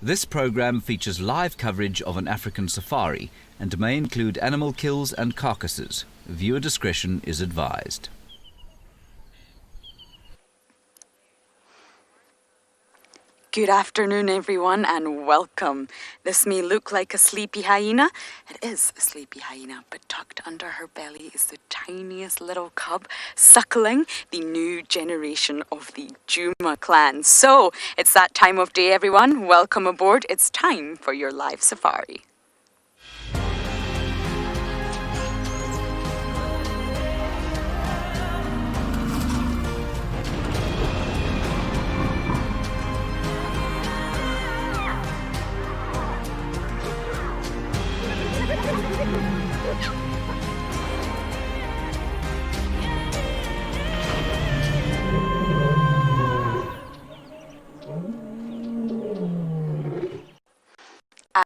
This program features live coverage of an African safari and may include animal kills and carcasses. Viewer discretion is advised. Good afternoon, everyone, and welcome. This may look like a sleepy hyena. It is a sleepy hyena, but tucked under her belly is the tiniest little cub suckling the new generation of the Juma clan. So, it's that time of day, everyone. Welcome aboard. It's time for your live safari.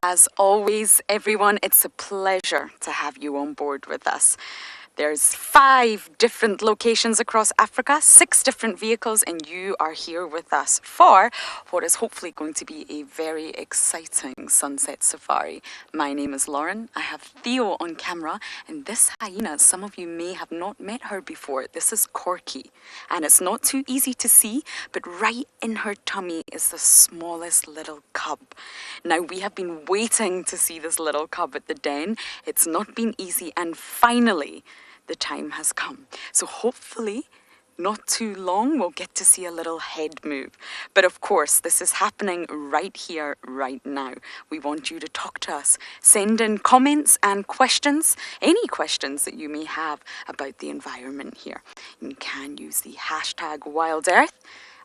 As always, everyone, it's a pleasure to have you on board with us. There's 5 different locations across Africa, 6 different vehicles, and you are here with us for what is hopefully going to be a very exciting sunset safari. My name is Lauren. I have Theo on camera, and this hyena, some of you may have not met her before. This is Corky, and it's not too easy to see, but right in her tummy is the smallest little cub. Now, we have been waiting to see this little cub at the den. It's not been easy, and finally, the time has come. So hopefully, not too long, we'll get to see a little head move. But of course, this is happening right here, right now. We want you to talk to us. Send in comments and questions, any questions that you may have about the environment here. You can use the hashtag WildEarth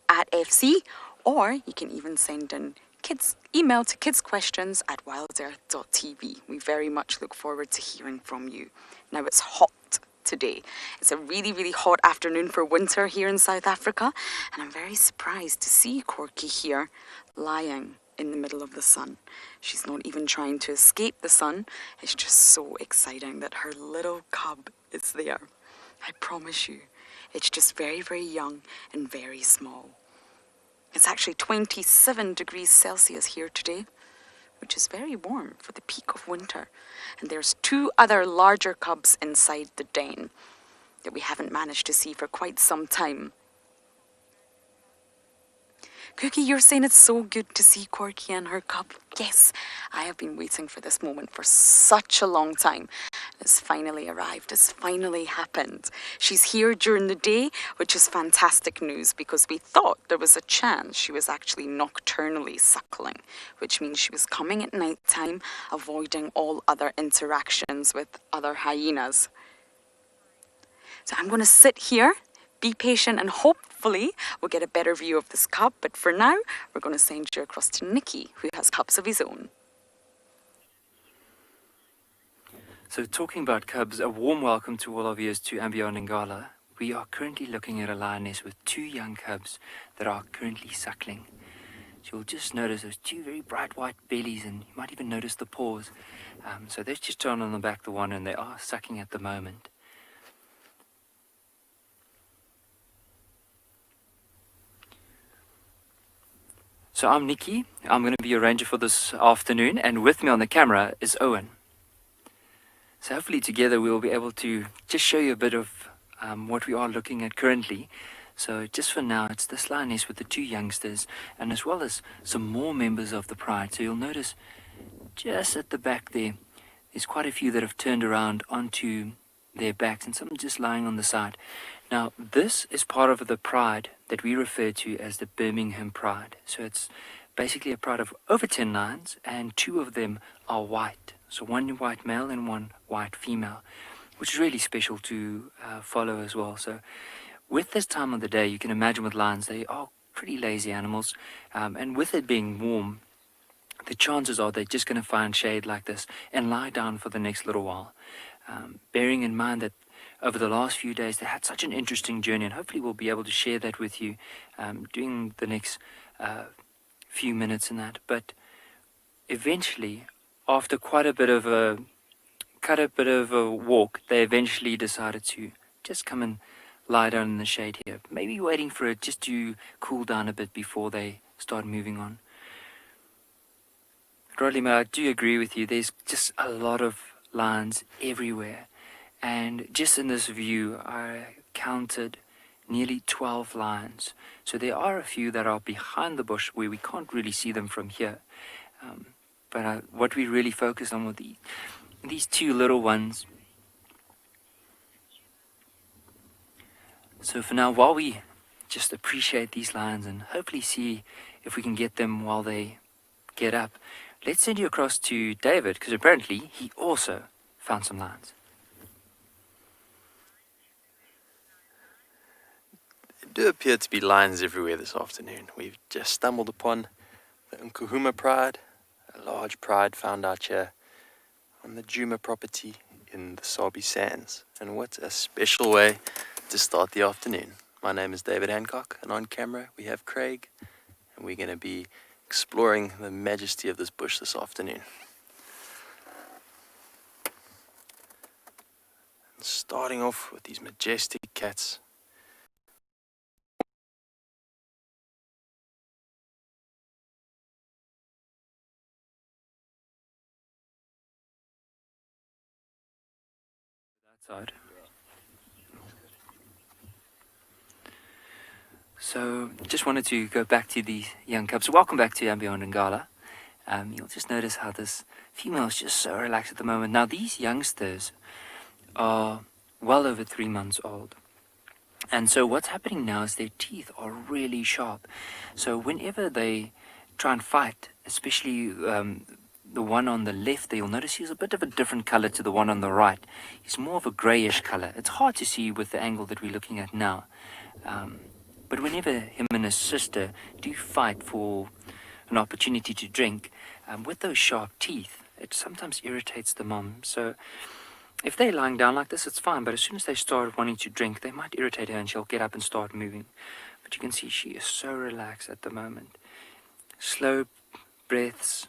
@FC, or you can even send in email to kidsquestions@wildearth.tv. We very much look forward to hearing from you. Now, it's hot today. It's a really, really hot afternoon for winter here in South Africa, and I'm very surprised to see Corky here lying in the middle of the sun. She's not even trying to escape the sun. It's just so exciting that her little cub is there. I promise you, it's just very, very young and very small. It's actually 27 degrees Celsius here today, which is very warm for the peak of winter. And there's 2 other larger cubs inside the den that we haven't managed to see for quite some time. Cookie, you're saying it's so good to see Corky and her cub. Yes, I have been waiting for this moment for such a long time. It's finally arrived. It's finally happened. She's here during the day, which is fantastic news because we thought there was a chance she was actually nocturnally suckling, which means she was coming at night time, avoiding all other interactions with other hyenas. So I'm going to sit here, be patient, and hopefully we'll get a better view of this cub. But for now, we're going to send you across to NIKKI, who has cubs of his own. So talking about cubs, a warm welcome to all of you to Ambiyar Ngala. We are currently looking at a lioness with 2 young cubs that are currently suckling. So you'll just notice those 2 very bright white bellies, and you might even notice the paws. So they've just turned on the back the one, and they are sucking at the moment. So I'm NIKKI. I'm going to be your ranger for this afternoon, and with me on the camera is Owen. So hopefully together we will be able to just show you a bit of what we are looking at currently. So just for now, it's this lioness with the 2 youngsters, and as well as some more members of the pride. So you'll notice just at the back there's quite a few that have turned around onto their backs, and some just lying on the side. Now, this is part of the pride that we refer to as the Birmingham Pride. So it's basically a pride of over 10 lions, and 2 of them are white. So 1 white male and 1 white female, which is really special to follow as well. So with this time of the day, you can imagine with lions, they are pretty lazy animals. And with it being warm, the chances are they're just going to find shade like this and lie down for the next little while. Bearing in mind that over the last few days, they had such an interesting journey, and hopefully we'll be able to share that with you during the next few minutes in that. But eventually, after quite a bit of a walk, they eventually decided to just come and lie down in the shade here, maybe waiting for it just to cool down a bit before they start moving on. Rodley, I do agree with you. There's just a lot of lions everywhere. And just in this view, I counted nearly 12 lions. So there are a few that are behind the bush where we can't really see them from here. But what we really focused on were these two little ones. So for now, while we just appreciate these lions and hopefully see if we can get them while they get up, let's send you across to David, because apparently he also found some lions. There do appear to be lions everywhere this afternoon. We've just stumbled upon the Nkuhuma pride, a large pride found out here on the Djuma property in the Sabi Sands. And what a special way to start the afternoon. My name is David Hancock, and on camera we have Craig, and we're going to be exploring the majesty of this bush this afternoon. And starting off with these majestic cats. That side. So, just wanted to go back to the young cubs. Welcome back to Beyond Ngala. You'll just notice how this female is just so relaxed at the moment. Now, these youngsters are well over 3 months old. And so what's happening now is their teeth are really sharp. So whenever they try and fight, especially the one on the left there, you'll notice he's a bit of a different color to the one on the right. He's more of a grayish color. It's hard to see with the angle that we're looking at now. But whenever him and his sister do fight for an opportunity to drink, with those sharp teeth, it sometimes irritates the mom. So if they're lying down like this, it's fine. But as soon as they start wanting to drink, they might irritate her and she'll get up and start moving. But you can see she is so relaxed at the moment. Slow breaths,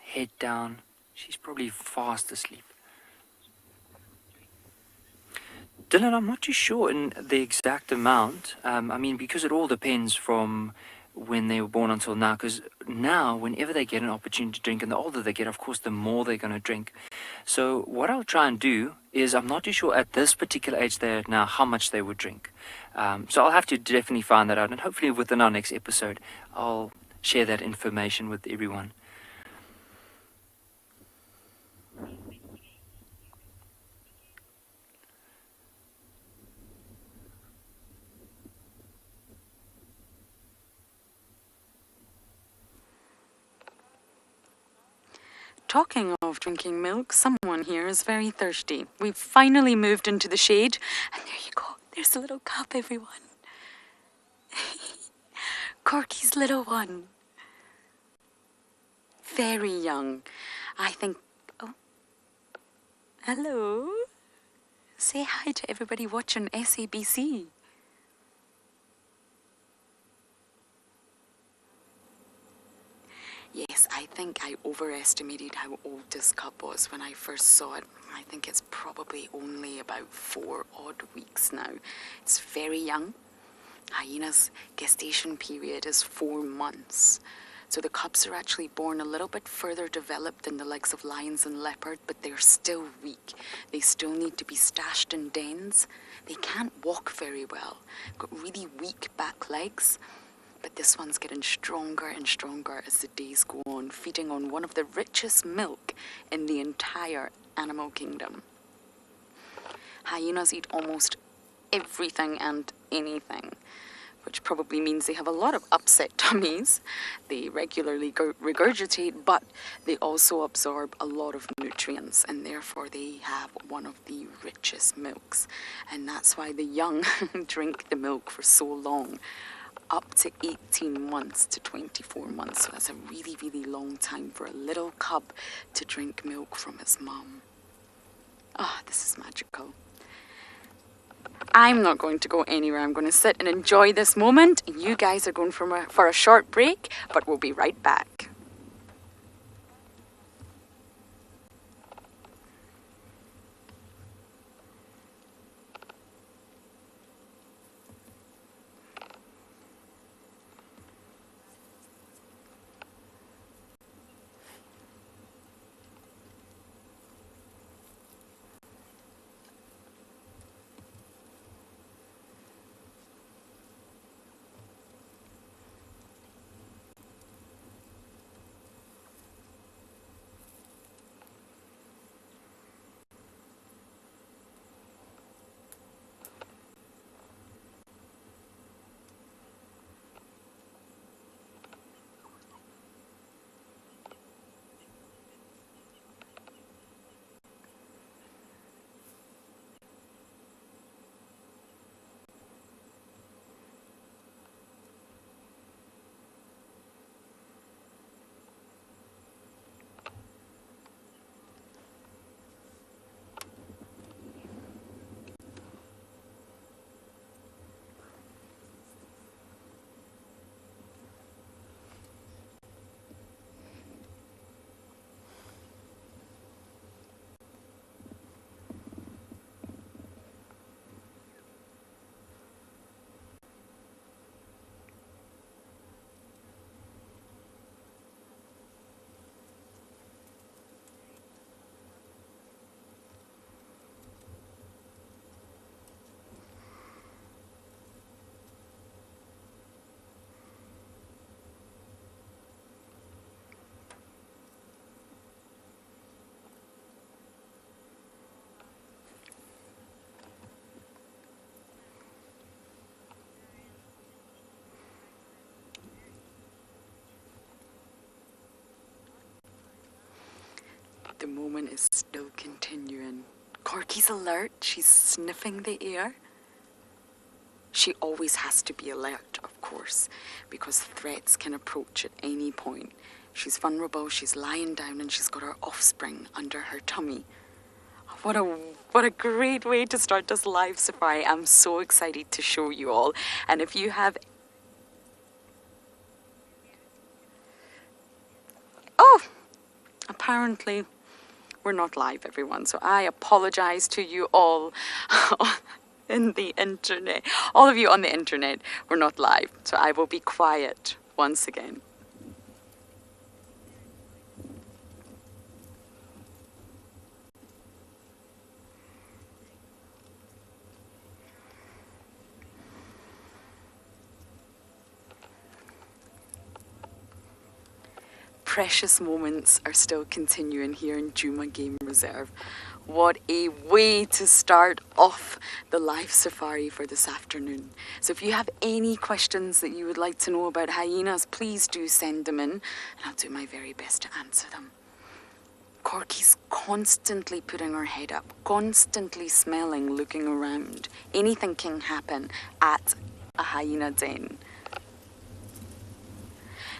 head down. She's probably fast asleep. Dylan, I'm not too sure in the exact amount. I mean, because it all depends from when they were born until now. Because now, whenever they get an opportunity to drink, and the older they get, of course, the more they're going to drink. So what I'll try and do is, I'm not too sure at this particular age they're at now how much they would drink. So I'll have to definitely find that out. And hopefully within our next episode, I'll share that information with everyone. Talking of drinking milk, someone here is very thirsty. We've finally moved into the shade, and there you go. There's a little cup, everyone. Corky's little one. Very young. I think... Oh. Hello. Say hi to everybody watching SABC. Yes, I think I overestimated how old this cub was when I first saw it. I think it's probably only about 4 odd weeks now. It's very young. Hyena's gestation period is 4 months. So the cubs are actually born a little bit further developed than the likes of lions and leopard, but they're still weak. They still need to be stashed in dens. They can't walk very well. Got really weak back legs. But this one's getting stronger and stronger as the days go on, feeding on one of the richest milk in the entire animal kingdom. Hyenas eat almost everything and anything, which probably means they have a lot of upset tummies. They regularly regurgitate, but they also absorb a lot of nutrients, and therefore they have one of the richest milks. And that's why the young drink the milk for so long. Up to 18 months to 24 months. So that's a really, really long time for a little cub to drink milk from his mum. Ah, this is magical. I'm not going to go anywhere. I'm going to sit and enjoy this moment. You guys are going for a short break, but we'll be right back. But the moment is still continuing. Corky's alert. She's sniffing the air. She always has to be alert, of course, because threats can approach at any point. She's vulnerable, she's lying down, and she's got her offspring under her tummy. What a great way to start this live safari. I'm so excited to show you all. And if you have... Oh, apparently we're not live, everyone. So I apologize to you all in the internet. All of you on the internet, we're not live. So I will be quiet once again. Precious moments are still continuing here in Djuma Game Reserve. What a way to start off the live safari for this afternoon. So if you have any questions that you would like to know about hyenas, please do send them in, and I'll do my very best to answer them. Corky's constantly putting her head up, constantly smelling, looking around. Anything can happen at a hyena den.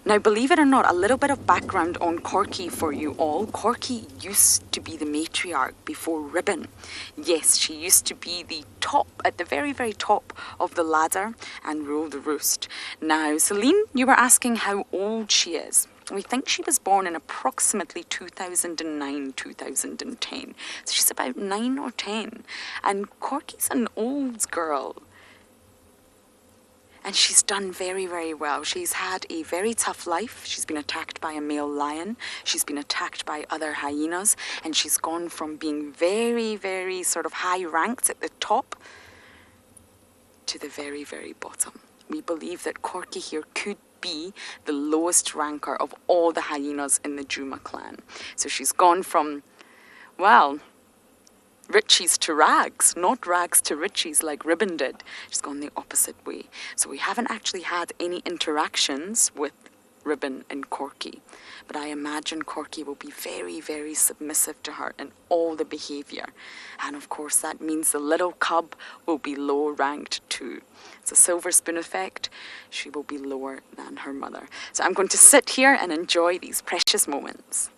Now, believe it or not, a little bit of background on Corky for you all. Corky used to be the matriarch before Ribbon. Yes, she used to be the top, at the very, very top of the ladder and rule the roost. Now, Celine, you were asking how old she is. We think she was born in approximately 2009, 2010. So she's about 9 or 10. And Corky's an old girl. And she's done very, very well. She's had a very tough life. She's been attacked by a male lion. She's been attacked by other hyenas. And she's gone from being very, very sort of high ranked at the top to the very, very bottom. We believe that Corky here could be the lowest ranker of all the hyenas in the Djuma clan. So she's gone from, well, riches to rags, not rags to riches like Ribbon did. She's gone the opposite way. So we haven't actually had any interactions with Ribbon and Corky. But I imagine Corky will be very, very submissive to her in all the behaviour. And of course that means the little cub will be low ranked too. It's a silver spoon effect. She will be lower than her mother. So I'm going to sit here and enjoy these precious moments.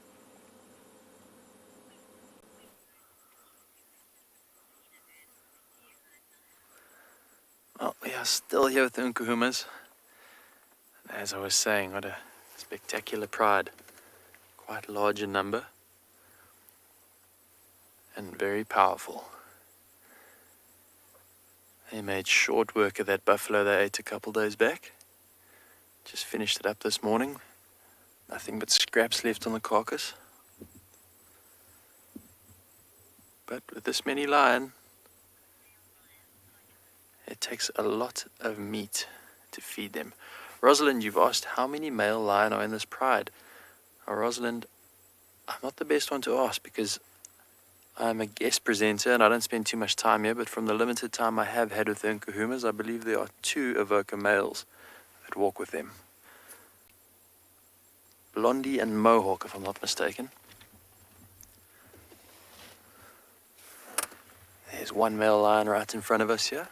Well, we are still here with the Nkuhumas. As I was saying, what a spectacular pride. Quite large in number. And very powerful. They made short work of that buffalo they ate a couple days back. Just finished it up this morning. Nothing but scraps left on the carcass. But with this many lion, it takes a lot of meat to feed them. Rosalind, you've asked how many male lion are in this pride. Now, Rosalind, I'm not the best one to ask because I'm a guest presenter and I don't spend too much time here, but from the limited time I have had with the Nkuhumas, I believe there are 2 Avoca males that walk with them. Blondie and Mohawk, if I'm not mistaken. There's one male lion right in front of us here.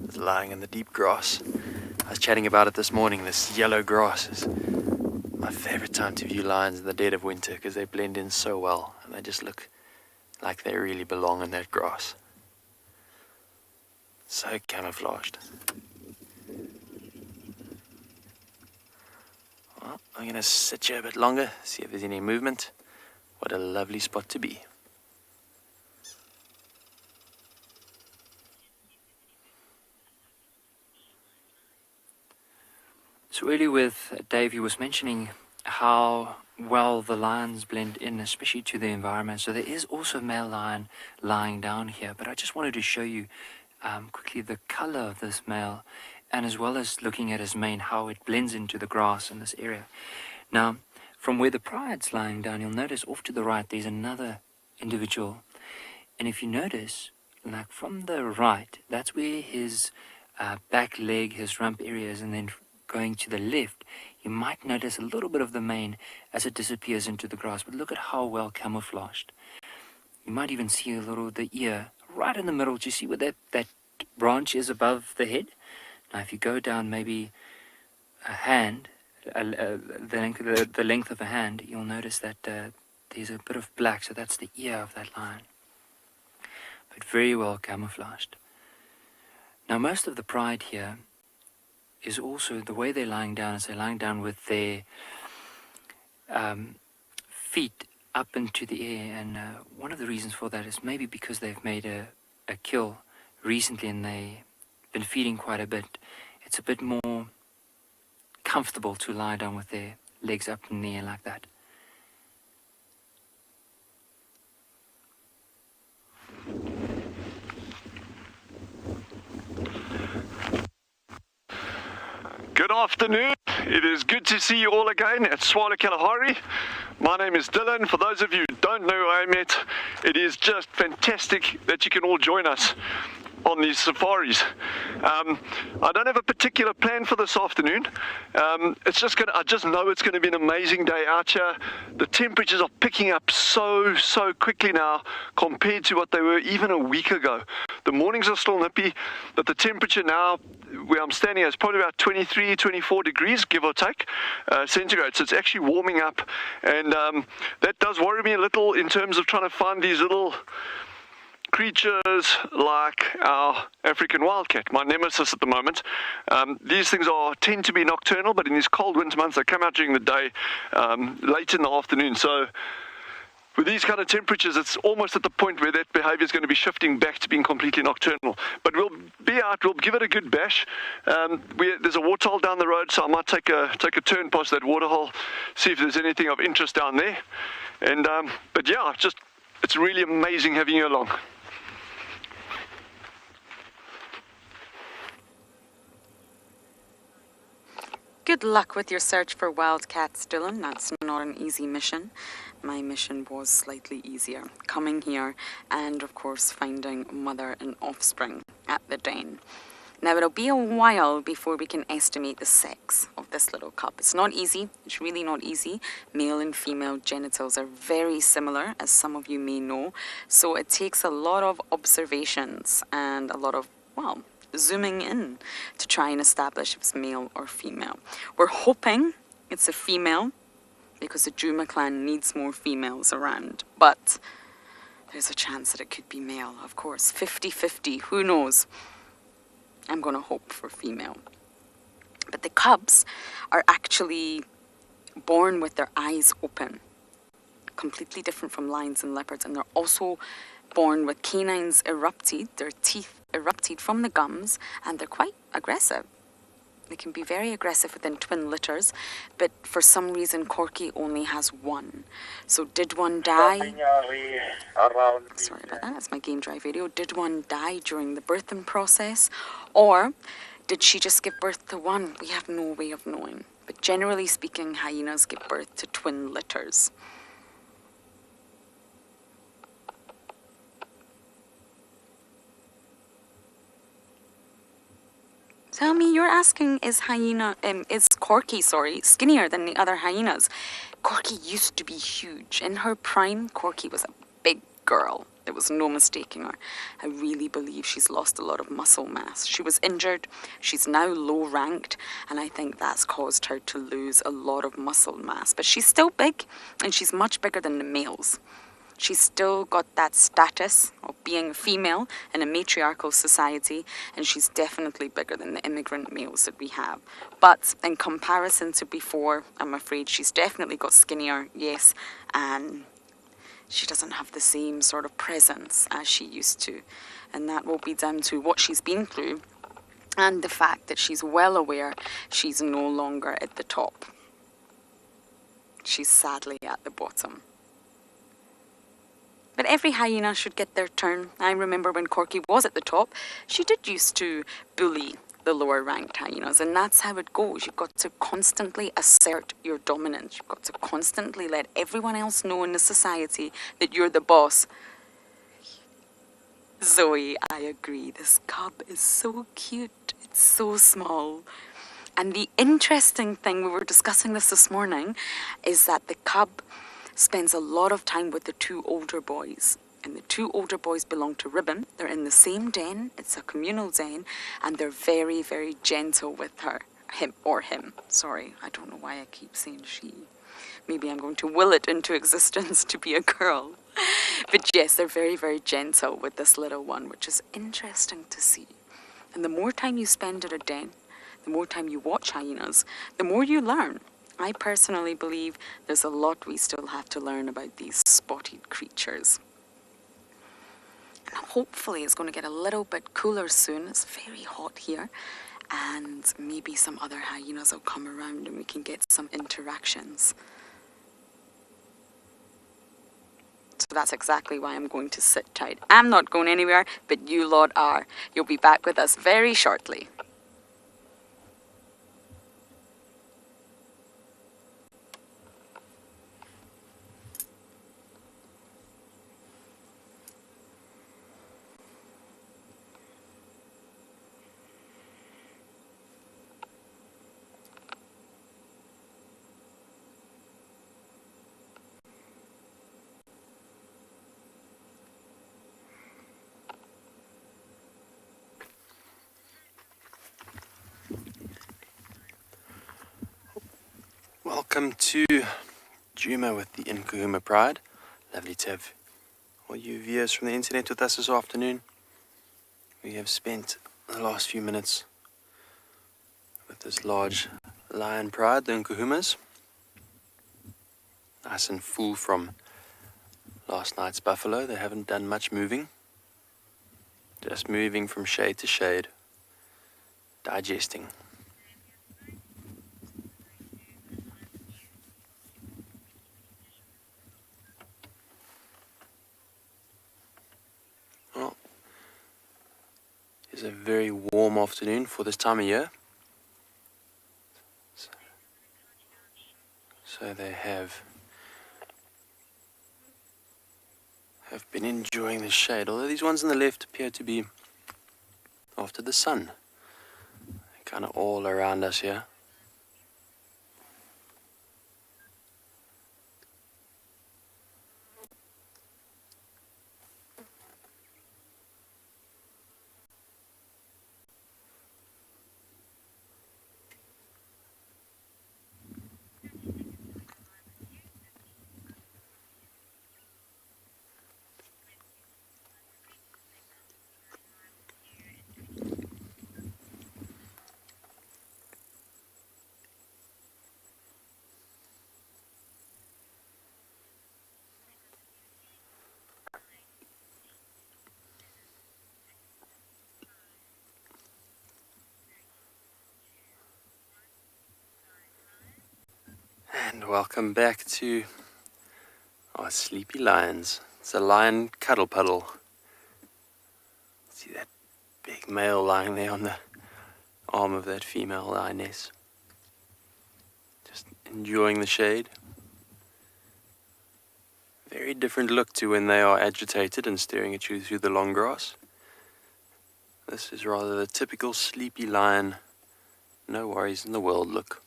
It's lying in the deep grass. I was chatting about it this morning. This yellow grass is my favorite time to view lions in the dead of winter because they blend in so well and they just look like they really belong in that grass. So camouflaged. Well, I'm going to sit here a bit longer, see if there's any movement. What a lovely spot to be. So earlier with Dave, he was mentioning how well the lions blend in, especially to the environment. So there is also a male lion lying down here, but I just wanted to show you quickly the color of this male, and as well as looking at his mane, how it blends into the grass in this area. Now, from where the pride's lying down, you'll notice off to the right there's another individual, and if you notice, like from the right, that's where his back leg, his rump area is, and then going to the left, You might notice a little bit of the mane as it disappears into the grass, but look at how well camouflaged. You might even see a little of the ear right in the middle. Do you see where that branch is above the head? Now if you go down maybe a hand, the length of a hand, you'll notice that there's a bit of black, so that's the ear of that lion. But very well camouflaged. Now most of the pride here is also the way they're lying down, is they're lying down with their feet up into the air, and one of the reasons for that is maybe because they've made a kill recently and they've been feeding quite a bit. It's a bit more comfortable to lie down with their legs up in the air like that. Good afternoon. It is good to see you all again at Tswalu Kalahari. My name is Dylan. For those of you who don't know who I'm at, it is just fantastic that you can all join us on these safaris. I don't have a particular plan for this afternoon. I just know it's going to be an amazing day out here. The temperatures are picking up so quickly now compared to what they were even a week ago. The mornings are still nippy, but the temperature now where I'm standing is probably about 23, 24 degrees, give or take, centigrade. So it's actually warming up, and that does worry me a little in terms of trying to find these little creatures like our African wildcat, my nemesis at the moment. These things tend to be nocturnal, but in these cold winter months they come out during the day, late in the afternoon. So with these kind of temperatures, it's almost at the point where that behavior is going to be shifting back to being completely nocturnal. But we'll be out, we'll give it a good bash. There's a waterhole down the road, so I might take a turn past that waterhole, see if there's anything of interest down there. And but yeah, it's really amazing having you along. Good luck with your search for wildcats, Dylan. That's not an easy mission. My mission was slightly easier. Coming here and, of course, finding mother and offspring at the den. Now, it'll be a while before we can estimate the sex of this little cub. It's not easy. It's really not easy. Male and female genitals are very similar, as some of you may know. So it takes a lot of observations and a lot of, well, zooming in to try and establish if it's male or female. We're hoping it's a female because the Djuma clan needs more females around, but there's a chance that it could be male, of course. 50-50, who knows? I'm gonna hope for female. But the cubs are actually born with their eyes open, completely different from lions and leopards, and they're also born with canines erupted, their teeth erupted from the gums, and they're quite aggressive. They can be very aggressive within twin litters, but for some reason Corky only has one. So did one die? Sorry about that, that's my game drive video. Did one die during the birthing process, or did she just give birth to one? We have no way of knowing. But generally speaking, hyenas give birth to twin litters. Tell me, you're asking, is Corky, skinnier than the other hyenas? Corky used to be huge. In her prime, Corky was a big girl. There was no mistaking her. I really believe she's lost a lot of muscle mass. She was injured, she's now low ranked, and I think that's caused her to lose a lot of muscle mass. But she's still big, and she's much bigger than the males. She's still got that status of being a female in a matriarchal society, and she's definitely bigger than the immigrant males that we have. But in comparison to before, I'm afraid she's definitely got skinnier, yes, and she doesn't have the same sort of presence as she used to. And that will be down to what she's been through and the fact that she's well aware she's no longer at the top. She's sadly at the bottom. But every hyena should get their turn. I remember when Corky was at the top, she did used to bully the lower ranked hyenas, and that's how it goes. You've got to constantly assert your dominance. You've got to constantly let everyone else know in the society that you're the boss. Zoe, I agree. This cub is so cute. It's so small. And the interesting thing, we were discussing this morning, is that the cub spends a lot of time with the two older boys. And the two older boys belong to Ribbon. They're in the same den. It's a communal den. And they're very, very gentle with her. Him. Sorry, I don't know why I keep saying she. Maybe I'm going to will it into existence to be a girl. But yes, they're very, very gentle with this little one, which is interesting to see. And the more time you spend at a den, the more time you watch hyenas, the more you learn. I personally believe there's a lot we still have to learn about these spotted creatures. And hopefully it's going to get a little bit cooler soon. It's very hot here. And maybe some other hyenas will come around and we can get some interactions. So that's exactly why I'm going to sit tight. I'm not going anywhere, but you lot are. You'll be back with us very shortly. Welcome to Djuma with the Nkuhuma Pride. Lovely to have all you viewers from the internet with us this afternoon. We have spent the last few minutes with this large lion pride, the Nkuhumas. Nice and full from last night's buffalo. They haven't done much moving. Just moving from shade to shade, digesting. It's a very warm afternoon for this time of year. So they have been enjoying the shade, although these ones on the left appear to be after the sun. They're kind of all around us here. And welcome back to our sleepy lions. It's a lion cuddle puddle. See that big male lying there on the arm of that female lioness. Just enjoying the shade. Very different look to when they are agitated and staring at you through the long grass. This is rather the typical sleepy lion, no worries in the world look.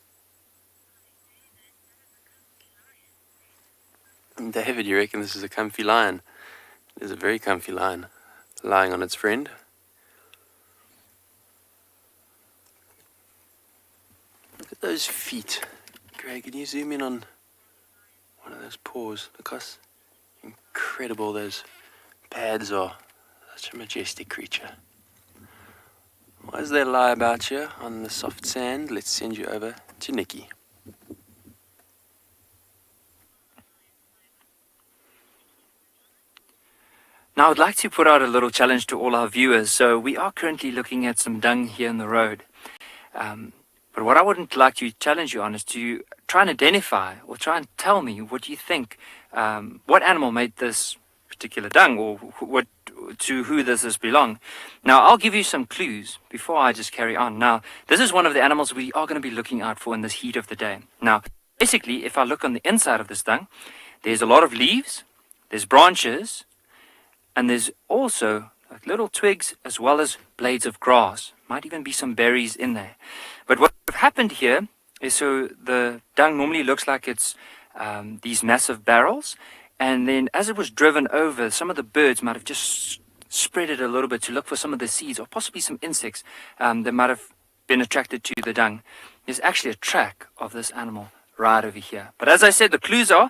David, you reckon this is a comfy lion? It is a very comfy lion, lying on its friend. Look at those feet. Greg, can you zoom in on one of those paws? Look how incredible those pads are. Such a majestic creature. As they lie about here on the soft sand, let's send you over to NIKKI. Now I'd like to put out a little challenge to all our viewers. So we are currently looking at some dung here in the road. But what I would like to challenge you on is to try and identify or try and tell me what you think, what animal made this particular dung, or what to who does this belong. Now I'll give you some clues before I just carry on. Now this is one of the animals we are going to be looking out for in this heat of the day. Now basically if I look on the inside of this dung, there's a lot of leaves, there's branches, and there's also like little twigs as well as blades of grass. Might even be some berries in there. But what What happened here is, so the dung normally looks like it's these massive barrels, and then as it was driven over, some of the birds might have just spread it a little bit to look for some of the seeds or possibly some insects that might have been attracted to the dung. There's actually a track of this animal right over here. But as I said, the clues are,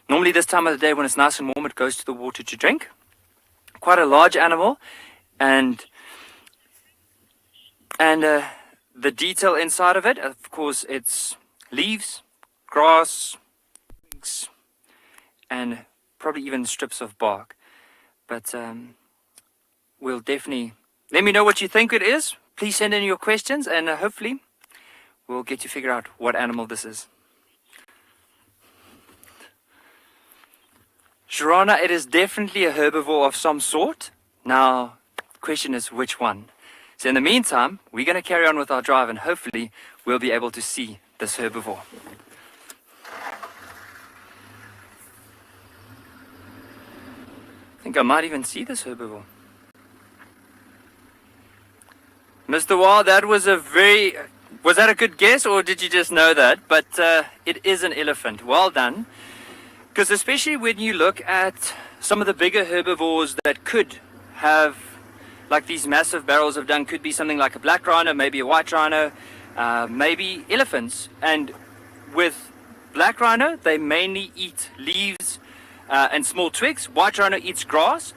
normally this time of the day when it's nice and warm, it goes to the water to drink. Quite a large animal, and the detail inside of it, of course, it's leaves, grass, twigs, and probably even strips of bark. But we'll definitely, let me know what you think it is. Please send in your questions, and hopefully we'll get to figure out what animal this is. Sharana, it is definitely a herbivore of some sort. Now, the question is which one? So in the meantime, we're going to carry on with our drive, and hopefully we'll be able to see this herbivore. I think I might even see this herbivore. Mr. Wild, that was was that a good guess, or did you just know that? But it is an elephant. Well done. Because especially when you look at some of the bigger herbivores that could have, like these massive barrels of dung, could be something like a black rhino, maybe a white rhino, maybe elephants. And with black rhino, they mainly eat leaves and small twigs. White rhino eats grass,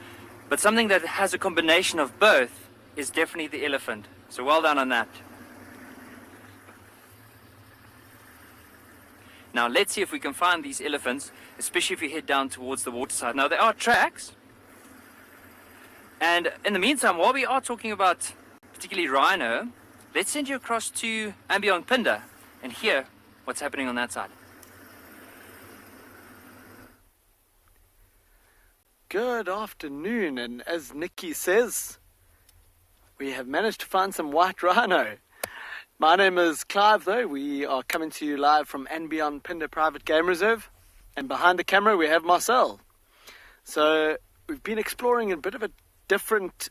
but something that has a combination of both is definitely the elephant. So well done on that. Now let's see if we can find these elephants, especially if we head down towards the waterside. Now there are tracks, and in the meantime, while we are talking about particularly rhino, let's send you across to Mpumalanga and hear what's happening on that side. Good afternoon, and as Nikki says, we have managed to find some white rhino. My name is Clive, though. We are coming to you live from Mpumalanga Private Game Reserve, and behind the camera we have Marcel. So we've been exploring a bit of a different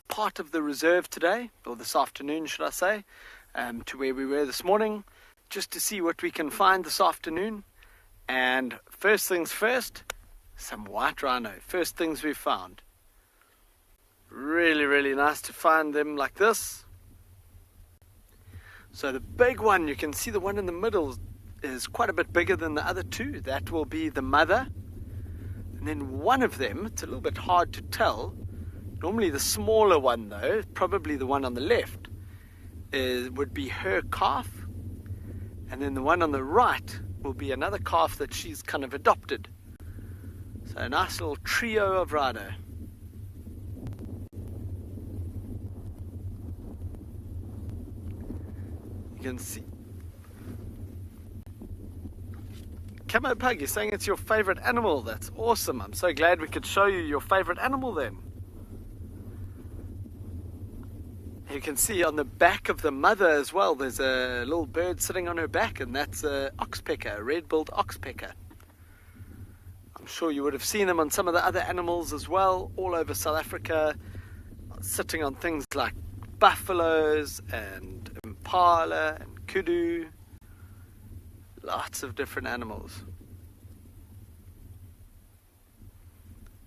part of the reserve today, or this afternoon should I say, to where we were this morning, just to see what we can find this afternoon. And first things first, some white rhino. First things we've found. Really, really nice to find them like this. So the big one, you can see the one in the middle is quite a bit bigger than the other two. That will be the mother. And then one of them, it's a little bit hard to tell. Normally the smaller one though, probably the one on the left, would be her calf. And then the one on the right will be another calf that she's kind of adopted. So a nice little trio of rhino. You can see. Camo Pug, you're saying it's your favorite animal. That's awesome. I'm so glad we could show you your favorite animal then. You can see on the back of the mother as well, there's a little bird sitting on her back, and that's an oxpecker, a red-billed oxpecker. I'm sure you would have seen them on some of the other animals as well, all over South Africa, sitting on things like buffaloes and impala and kudu. Lots of different animals.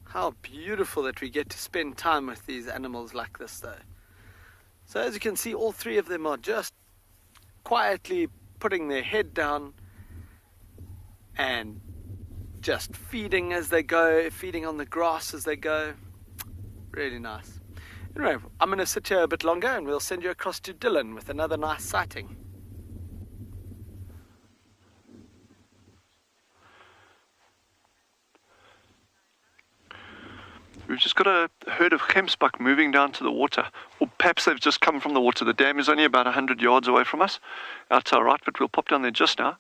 How beautiful that we get to spend time with these animals like this though. So as you can see, all three of them are just quietly putting their head down and just feeding as they go, feeding on the grass as they go. Really nice. Anyway, I'm going to sit here a bit longer and we'll send you across to Dylan with another nice sighting. We've just got a herd of gemsbuck moving down to the water, or perhaps they've just come from the water. The dam is only about 100 yards away from us, out to our right, but we'll pop down there just now.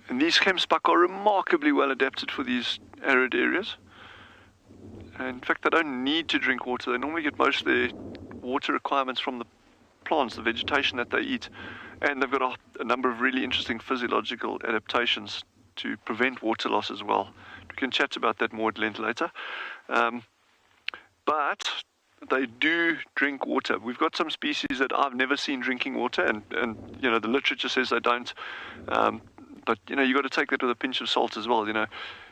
And these gemsbuck are remarkably well adapted for these arid areas. And in fact, they don't need to drink water. They normally get most of their water requirements from the plants, the vegetation that they eat. And they've got a number of really interesting physiological adaptations to prevent water loss as well. We can chat about that more at length later. But they do drink water. We've got some species that I've never seen drinking water, and you know, the literature says they don't. But you know, you got to take that with a pinch of salt as well. You know,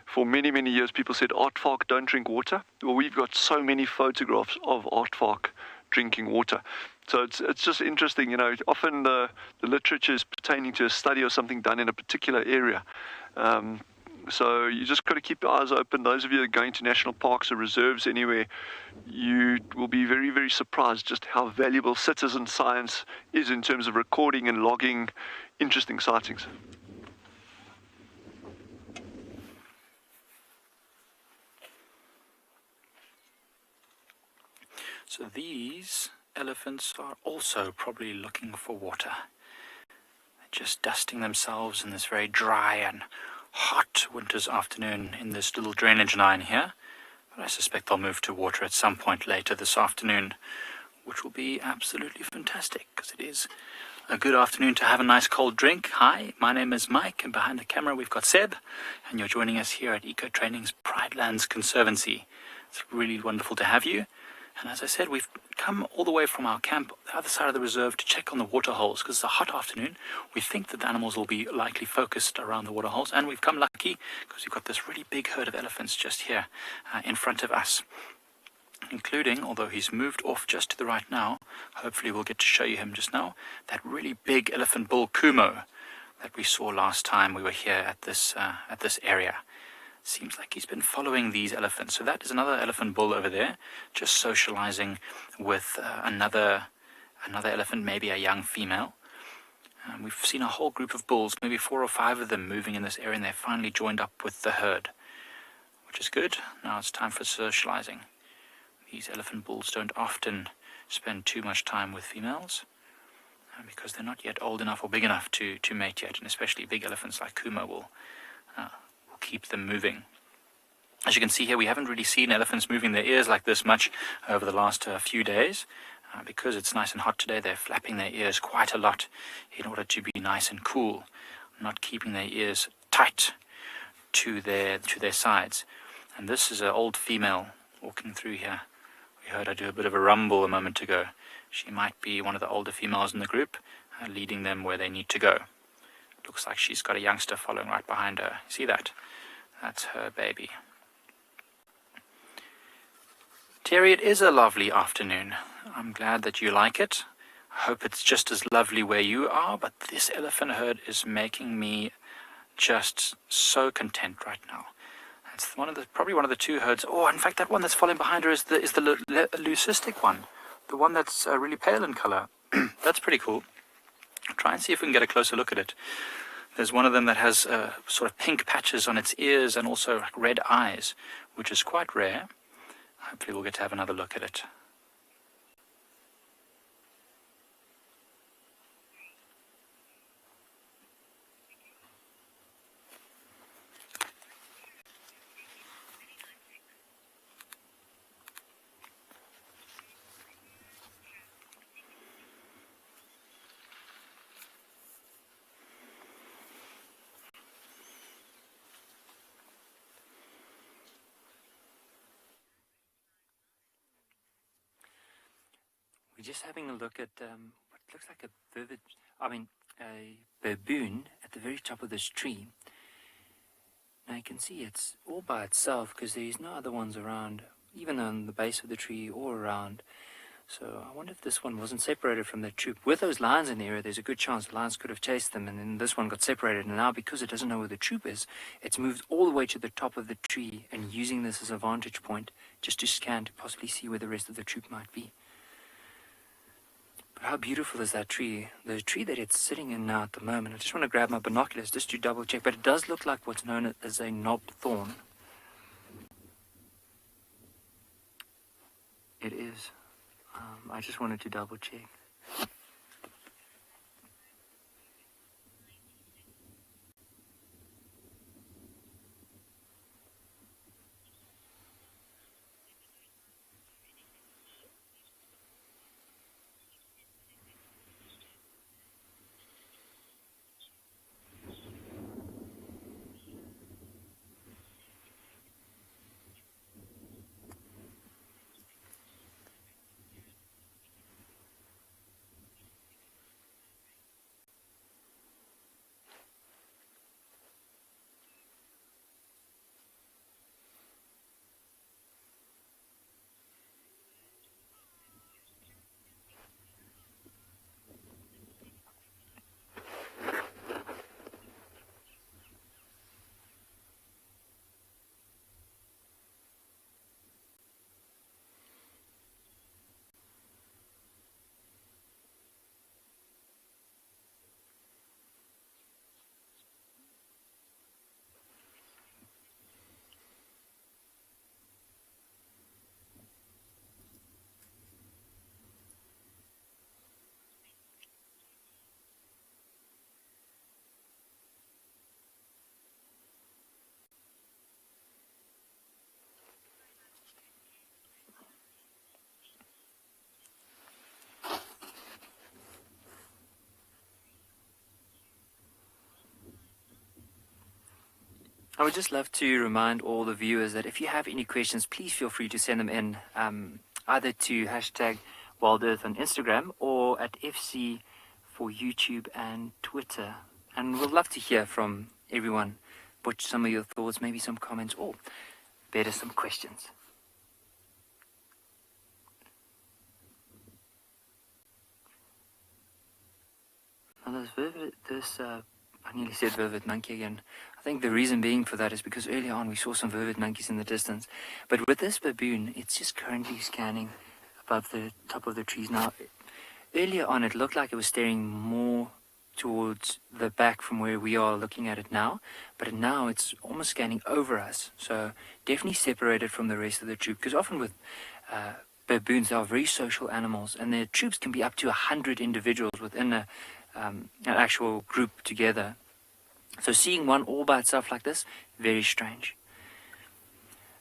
for many years, people said aardvark don't drink water. Well, we've got so many photographs of aardvark drinking water. So it's just interesting. You know, often the literature is pertaining to a study or something done in a particular area. So you just got to keep your eyes open. Those of you that are going to national parks or reserves anywhere, you will be very surprised just how valuable citizen science is in terms of recording and logging interesting sightings. So these elephants are also probably looking for water. They're just dusting themselves in this very dry and hot winter's afternoon in this little drainage line here. But I suspect they'll move to water at some point later this afternoon, which will be absolutely fantastic, because it is a good afternoon to have a nice cold drink. Hi, my name is Mike, and behind the camera we've got Seb, and you're joining us here at Eco Training's Pride Lands Conservancy. It's really wonderful to have you. And as I said, we've come all the way from our camp, the other side of the reserve, to check on the water holes, because it's a hot afternoon. We think that the animals will be likely focused around the water holes, and we've come lucky because we've got this really big herd of elephants just here in front of us, including, although he's moved off just to the right now, hopefully we'll get to show you him just now, that really big elephant bull Kumo that we saw last time we were here at this area. Seems like he's been following these elephants. So that is another elephant bull over there, just socializing with another elephant, maybe a young female. We've seen a whole group of bulls, maybe 4 or 5 of them moving in this area, and they've finally joined up with the herd, which is good. Now it's time for socializing. These elephant bulls don't often spend too much time with females because they're not yet old enough or big enough to mate yet, and especially big elephants like Kumo will keep them moving. As you can see here, we haven't really seen elephants moving their ears like this much over the last few days. Because it's nice and hot today, they're flapping their ears quite a lot in order to be nice and cool, not keeping their ears tight to their sides. And this is an old female walking through here. We heard her do a bit of a rumble a moment ago. She might be one of the older females in the group, leading them where they need to go. Looks like she's got a youngster following right behind her. See that? That's her baby. Terry, it is a lovely afternoon. I'm glad that you like it. I hope it's just as lovely where you are, but this elephant herd is making me just so content right now. It's probably one of the 2 herds. Oh, in fact, that one that's following behind her is the leucistic one, the one that's really pale in color. That's pretty cool. I'll try and see if we can get a closer look at it. There's one of them that has sort of pink patches on its ears and also red eyes, which is quite rare. Hopefully we'll get to have another look at it. We're just having a look at what looks like a baboon at the very top of this tree. Now you can see it's all by itself because there's no other ones around, even on the base of the tree or around. So I wonder if this one wasn't separated from the troop. With those lions in the area, there's a good chance the lions could have chased them, and then this one got separated, and now because it doesn't know where the troop is, it's moved all the way to the top of the tree and using this as a vantage point just to scan to possibly see where the rest of the troop might be. How beautiful is that tree? The tree that it's sitting in now at the moment. I just want to grab my binoculars just to double check, but it does look like what's known as a knobbed thorn. It is. I just wanted to double check. I would just love to remind all the viewers that if you have any questions, please feel free to send them in either to hashtag Wild Earth on Instagram or at FC for YouTube and Twitter. And we'd love to hear from everyone, what some of your thoughts, maybe some comments, or better, some questions. Now I nearly said vervet monkey again. I think the reason being for that is because earlier on we saw some vervet monkeys in the distance. But with this baboon, it's just currently scanning above the top of the trees. Now, earlier on it looked like it was staring more towards the back from where we are looking at it now. But now it's almost scanning over us. So definitely separated from the rest of the troop. Because often with baboons, they are very social animals. And their troops can be up to 100 individuals within an actual group together. So seeing one all by itself like this, very strange.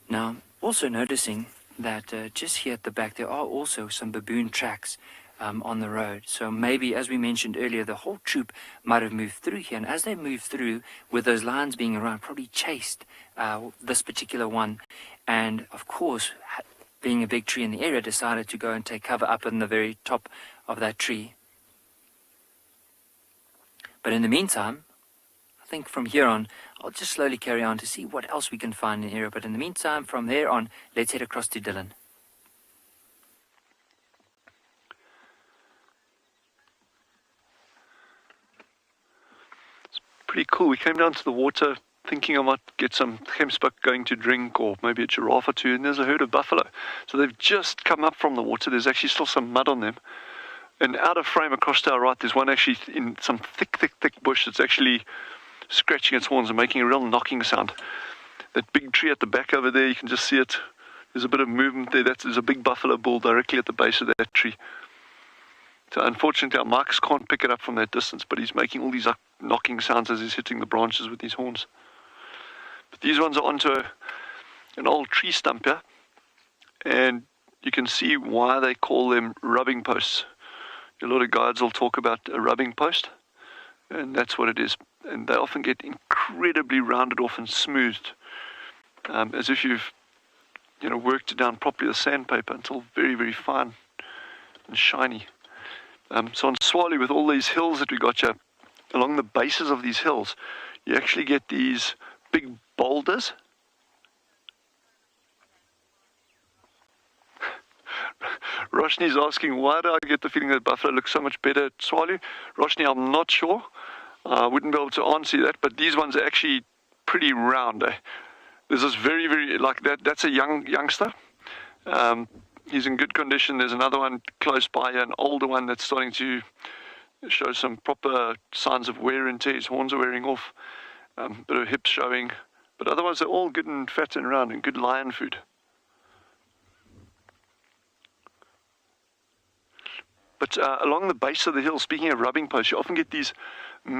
Now, also noticing that just here at the back, there are also some baboon tracks on the road. So maybe, as we mentioned earlier, the whole troop might have moved through here. And as they moved through, with those lions being around, probably chased this particular one. And, of course, being a big tree in the area, decided to go and take cover up in the very top of that tree. But in the meantime, I think from here on, I'll just slowly carry on to see what else we can find in the area. But in the meantime, from there on, let's head across to Dylan. It's pretty cool. We came down to the water thinking I might get some gemsbuck going to drink, or maybe a giraffe or two, and there's a herd of buffalo. So they've just come up from the water. There's actually still some mud on them. And out of frame across to our right, there's one actually in some thick bush that's actually scratching its horns and making a real knocking sound. That big tree at the back over there, you can just see it. There's a bit of movement there. There's a big buffalo bull directly at the base of that tree. So unfortunately, our mics can't pick it up from that distance, but he's making all these knocking sounds as he's hitting the branches with his horns. But these ones are onto an old tree stump here, and you can see why they call them rubbing posts. A lot of guides will talk about a rubbing post, and that's what it is. And they often get incredibly rounded off and smoothed, as if you've worked it down properly with sandpaper until very, very fine and shiny. So on Tswalu, with all these hills that we got here, along the bases of these hills, you actually get these big boulders. Roshni's asking, why do I get the feeling that buffalo looks so much better at Tswalu? Roshni, I'm not sure. I wouldn't be able to answer you that, but these ones are actually pretty round. There's this very, very, like that's a youngster. He's in good condition. There's another one close by, an older one that's starting to show some proper signs of wear and tear. His horns are wearing off, bit of hips showing. But otherwise, they're all good and fat and round and good lion food. But along the base of the hill, speaking of rubbing posts, you often get these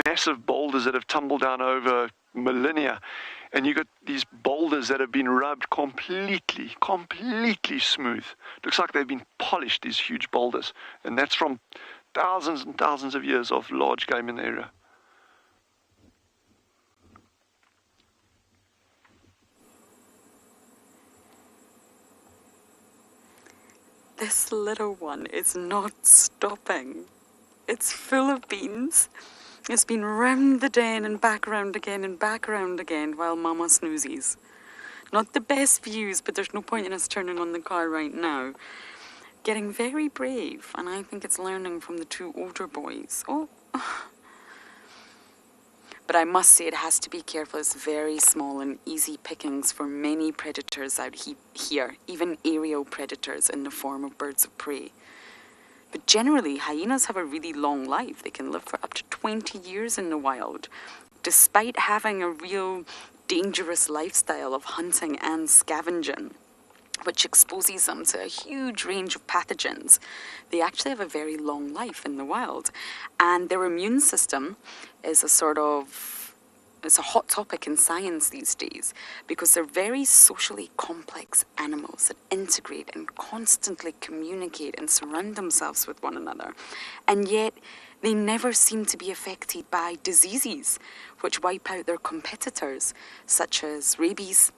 massive boulders that have tumbled down over millennia. And you got these boulders that have been rubbed completely smooth. Looks like they've been polished, these huge boulders. And that's from thousands and thousands of years of large game in the area. This little one is not stopping. It's full of beans. It's been round the den and back round again and back round again while Mama snoozes. Not the best views, but there's no point in us turning on the car right now. Getting very brave, and I think it's learning from the two older boys. Oh. But I must say it has to be careful. It's very small and easy pickings for many predators out here, even aerial predators in the form of birds of prey. But generally, hyenas have a really long life. They can live for up to 20 years in the wild, despite having a real dangerous lifestyle of hunting and scavenging, which exposes them to a huge range of pathogens. They actually have a very long life in the wild. And their immune system is it's a hot topic in science these days, because they're very socially complex animals that integrate and constantly communicate and surround themselves with one another. And yet, They never seem to be affected by diseases which wipe out their competitors, such as rabies,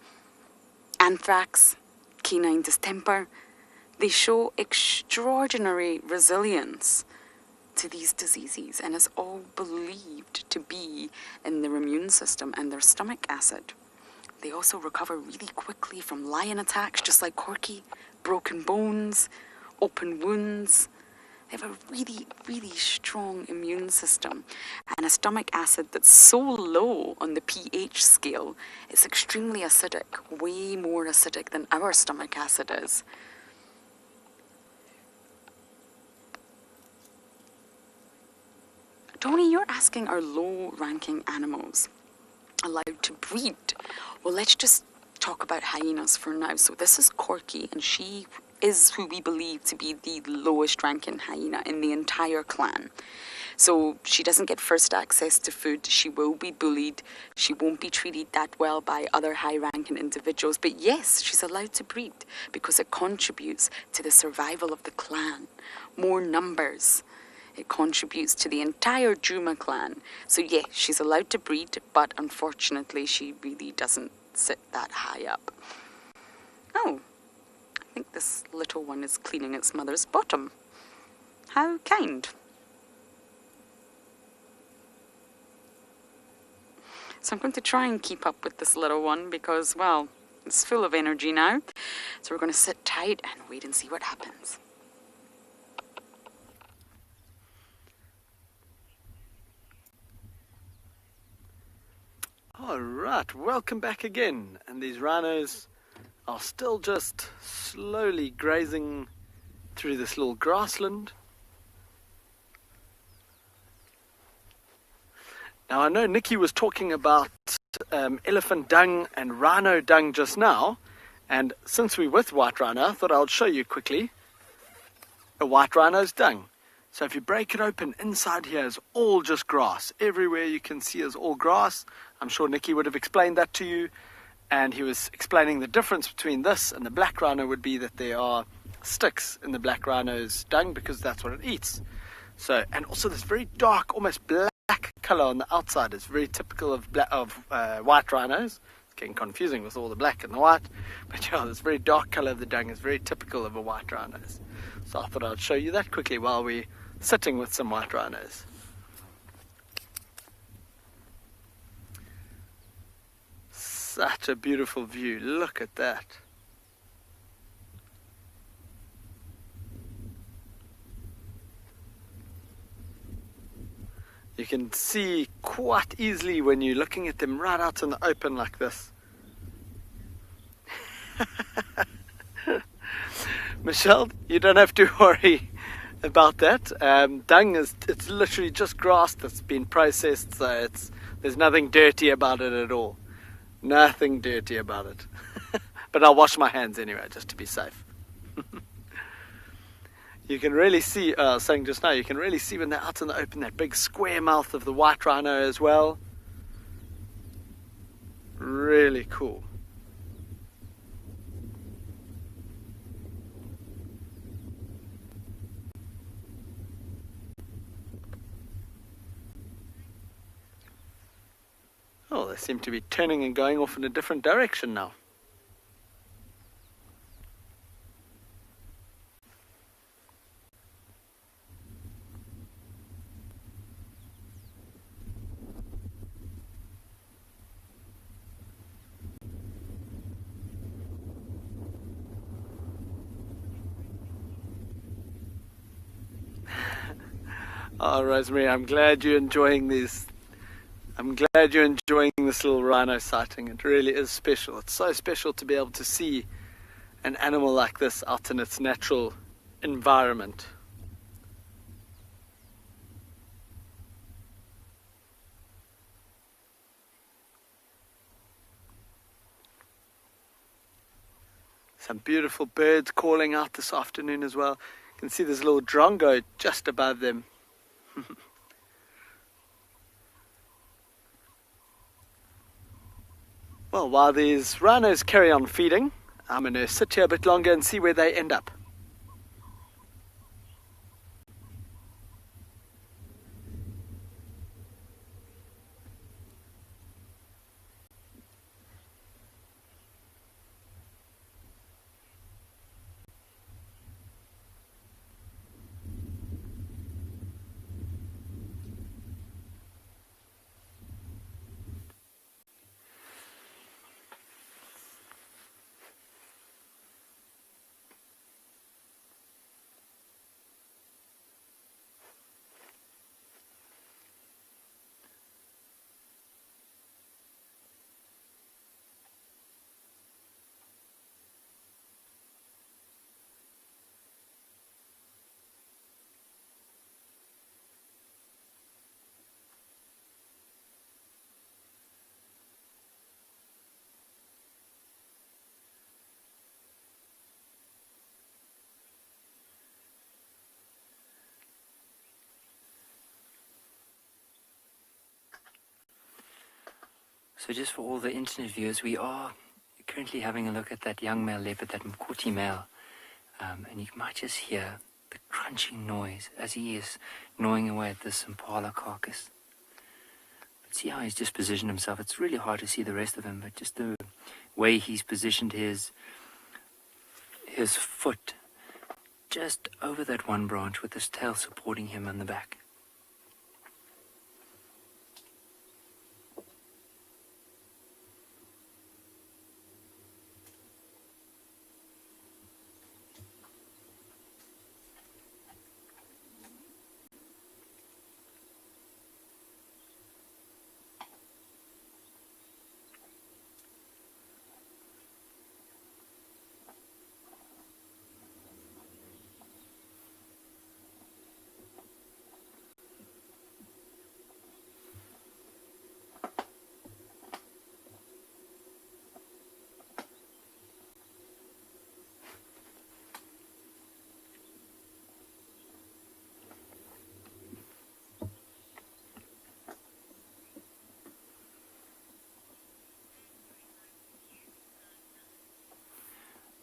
anthrax, canine distemper. They show extraordinary resilience to these diseases and is all believed to be in their immune system and their stomach acid. They also recover really quickly from lion attacks, just like Corky, broken bones, open wounds. They have a really, really strong immune system and a stomach acid that's so low on the pH scale, it's extremely acidic, way more acidic than our stomach acid is. Tony, you're asking, are low-ranking animals allowed to breed? Well, let's just talk about hyenas for now. So this is Corky, and she is who we believe to be the lowest ranking hyena in the entire clan. So she doesn't get first access to food. She will be bullied. She won't be treated that well by other high-ranking individuals. But yes, she's allowed to breed because it contributes to the survival of the clan. More numbers. It contributes to the entire Juma clan. So yeah, she's allowed to breed, but unfortunately she really doesn't sit that high up. Oh, I think this little one is cleaning its mother's bottom. How kind. So I'm going to try and keep up with this little one because, well, it's full of energy now. So we're going to sit tight and wait and see what happens. All right, welcome back again. And these rhinos are still just slowly grazing through this little grassland. Now, I know Nikki was talking about elephant dung and rhino dung just now. And since we're with white rhino, I thought I would show you quickly a white rhino's dung. So if you break it open, inside here is all just grass. Everywhere you can see is all grass. I'm sure Nikki would have explained that to you. And he was explaining the difference between this and the black rhino would be that there are sticks in the black rhino's dung because that's what it eats. So, and also this very dark, almost black color on the outside is very typical of white rhinos. It's getting confusing with all the black and the white. But yeah, this very dark color of the dung is very typical of a white rhinos. So I thought I'd show you that quickly while we're sitting with some white rhinos. Such a beautiful view. Look at that. You can see quite easily when you're looking at them right out in the open like this. Michelle, you don't have to worry about that. Dung it's literally just grass that's been processed, so there's nothing dirty about it at all. Nothing dirty about it. But I'll wash my hands anyway, just to be safe. You can really see, I was saying just now, you can really see when they're out in the open, that big square mouth of the white rhino as well. Really cool. Oh, they seem to be turning and going off in a different direction now. Oh, Rosemary, I'm glad you're enjoying these. I'm glad you're enjoying this little rhino sighting. It really is special. It's so special to be able to see an animal like this out in its natural environment. Some beautiful birds calling out this afternoon as well. You can see this little drongo just above them. Well, while these rhinos carry on feeding, I'm going to sit here a bit longer and see where they end up. So just for all the internet viewers, we are currently having a look at that young male leopard, that Mkoti male. And you might just hear the crunching noise as he is gnawing away at this impala carcass. But see how he's just positioned himself. It's really hard to see the rest of him, but just the way he's positioned his foot just over that one branch with his tail supporting him on the back.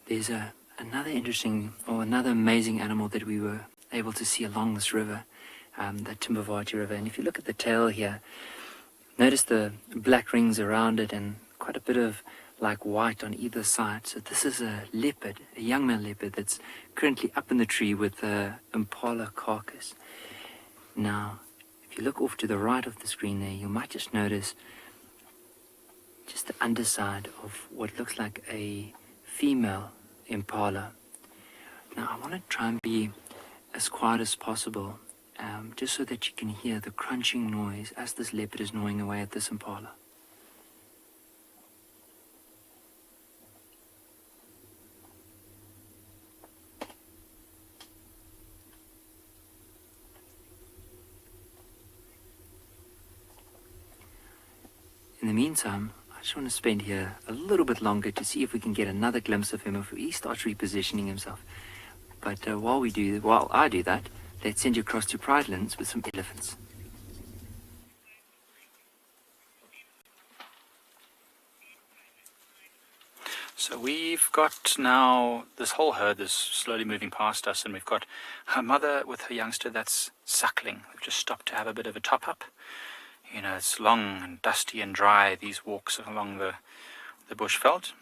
There's another amazing animal that we were able to see along this river, the Timbavati River. And if you look at the tail here, notice the black rings around it and quite a bit of like white on either side. So this is a leopard, a young male leopard that's currently up in the tree with the impala carcass. Now, if you look off to the right of the screen there, you might just notice just the underside of what looks like a female impala. Now I want to try and be as quiet as possible, just so that you can hear the crunching noise as this leopard is gnawing away at this impala. In the meantime, I just want to spend here a little bit longer to see if we can get another glimpse of him if he starts repositioning himself. But while I do that, let's send you across to Pridelands with some elephants. So we've got now this whole herd that's slowly moving past us, and we've got her mother with her youngster that's suckling. We've just stopped to have a bit of a top up. You know, it's long and dusty and dry, these walks along the bushveld.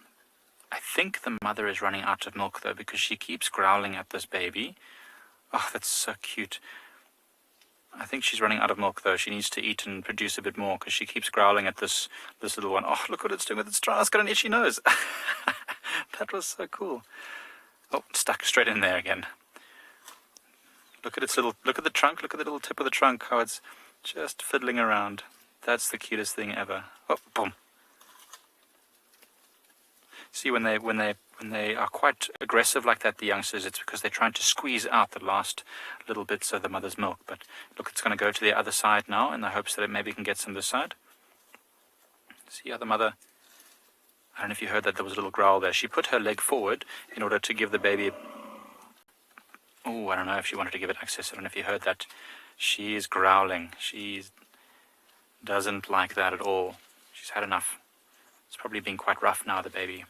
I think the mother is running out of milk, though, because she keeps growling at this baby. Oh, that's so cute. I think she's running out of milk, though. She needs to eat and produce a bit more, because she keeps growling at this little one. Oh, look what it's doing with its trunk. It's got an itchy nose. That was so cool. Oh, stuck straight in there again. Look at the trunk. Look at the little tip of the trunk, how it's just fiddling around. That's the cutest thing ever. Oh, boom. See, when they are quite aggressive like that, the youngsters, it's because they're trying to squeeze out the last little bits of the mother's milk. But look, it's going to go to the other side now in the hopes that it maybe can get some this side. See how the mother, I don't know if you heard that, there was a little growl there. She put her leg forward in order to give the baby, oh, I don't know if she wanted to give it access. I don't know if you heard that. She is growling. She doesn't like that at all. She's had enough. It's probably been quite rough now, the baby.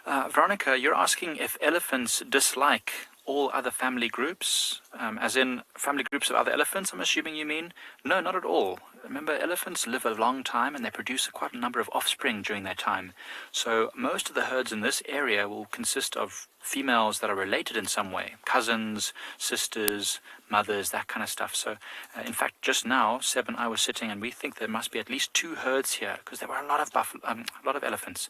Veronica, you're asking if elephants dislike all other family groups, as in family groups of other elephants, I'm assuming you mean? No, not at all. Remember, elephants live a long time and they produce quite a number of offspring during their time. So most of the herds in this area will consist of females that are related in some way. Cousins, sisters, mothers, that kind of stuff. So in fact, just now, Seb and I were sitting and we think there must be at least 2 herds here, because there were a lot of elephants.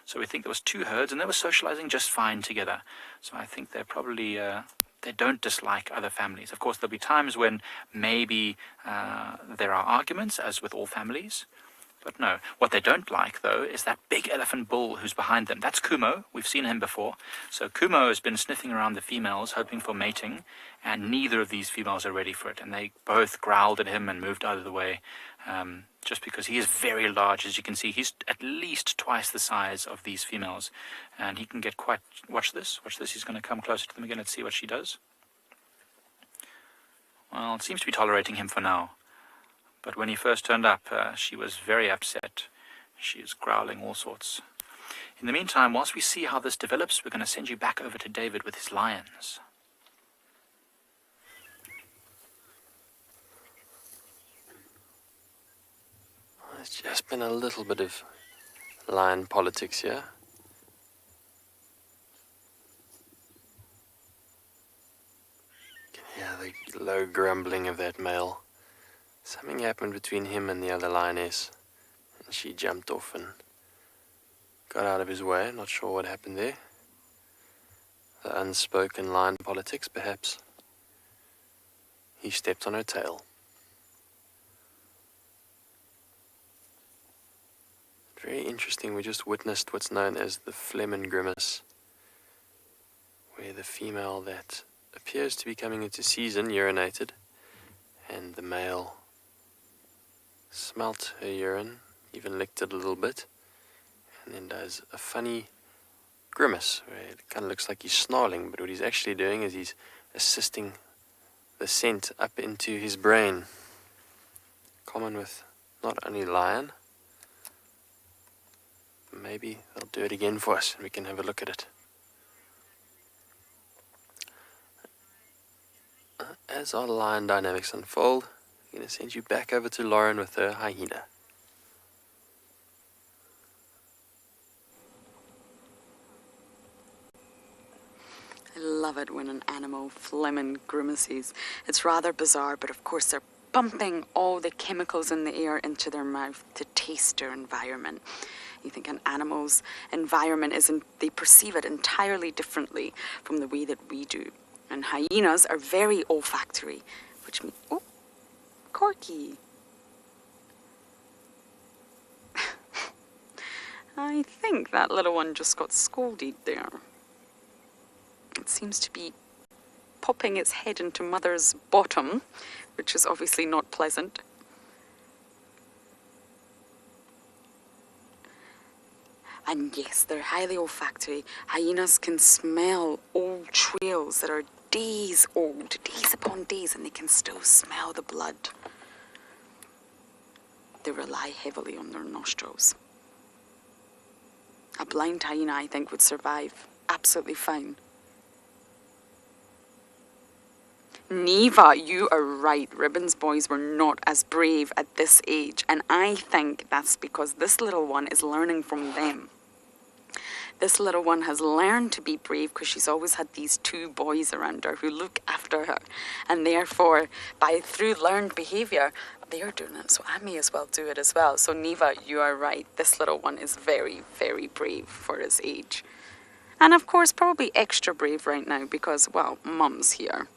So we think there was 2 herds, and they were socializing just fine together. So I think they're probably, they don't dislike other families. Of course, there'll be times when maybe there are arguments, as with all families. But no, what they don't like, though, is that big elephant bull who's behind them. That's Kumo. We've seen him before. So Kumo has been sniffing around the females, hoping for mating, and neither of these females are ready for it. And they both growled at him and moved out of the way, just because he is very large. As you can see, he's at least twice the size of these females. And he can get quite... Watch this. He's going to come closer to them again. Let's see what she does. Well, it seems to be tolerating him for now. But when he first turned up, she was very upset. She was growling all sorts. In the meantime, whilst we see how this develops, we're going to send you back over to David with his lions. There's just been a little bit of lion politics here. You can hear the low grumbling of that male. Something happened between him and the other lioness, and she jumped off and got out of his way. Not sure what happened there. The unspoken lion politics, perhaps. He stepped on her tail. Very interesting, we just witnessed what's known as the phlegm and grimace, where the female that appears to be coming into season urinated, and the male smelt her urine, even licked it a little bit, and then does a funny grimace, where it kind of looks like he's snarling, but what he's actually doing is he's assisting the scent up into his brain. Common with not only lion. Maybe they'll do it again for us and we can have a look at it. As our lion dynamics unfold, I'm going to send you back over to Lauren with her hyena. I love it when an animal phlegm and grimaces. It's rather bizarre, but of course they're pumping all the chemicals in the air into their mouth to taste their environment. You think an animal's environment they perceive it entirely differently from the way that we do. And hyenas are very olfactory, which means, oh, Corky. I think that little one just got scolded there. It seems to be popping its head into mother's bottom, which is obviously not pleasant. And yes, they're highly olfactory. Hyenas can smell old trails that are days old, days upon days, and they can still smell the blood. They rely heavily on their nostrils. A blind hyena, I think, would survive absolutely fine. Neva, you are right. Ribbon's boys were not as brave at this age, and I think that's because this little one is learning from them. This little one has learned to be brave because she's always had these two boys around her who look after her, and therefore, through learned behaviour, they're doing it, so I may as well do it as well. So Neva, you are right. This little one is very, very brave for his age. And of course, probably extra brave right now because, well, Mum's here.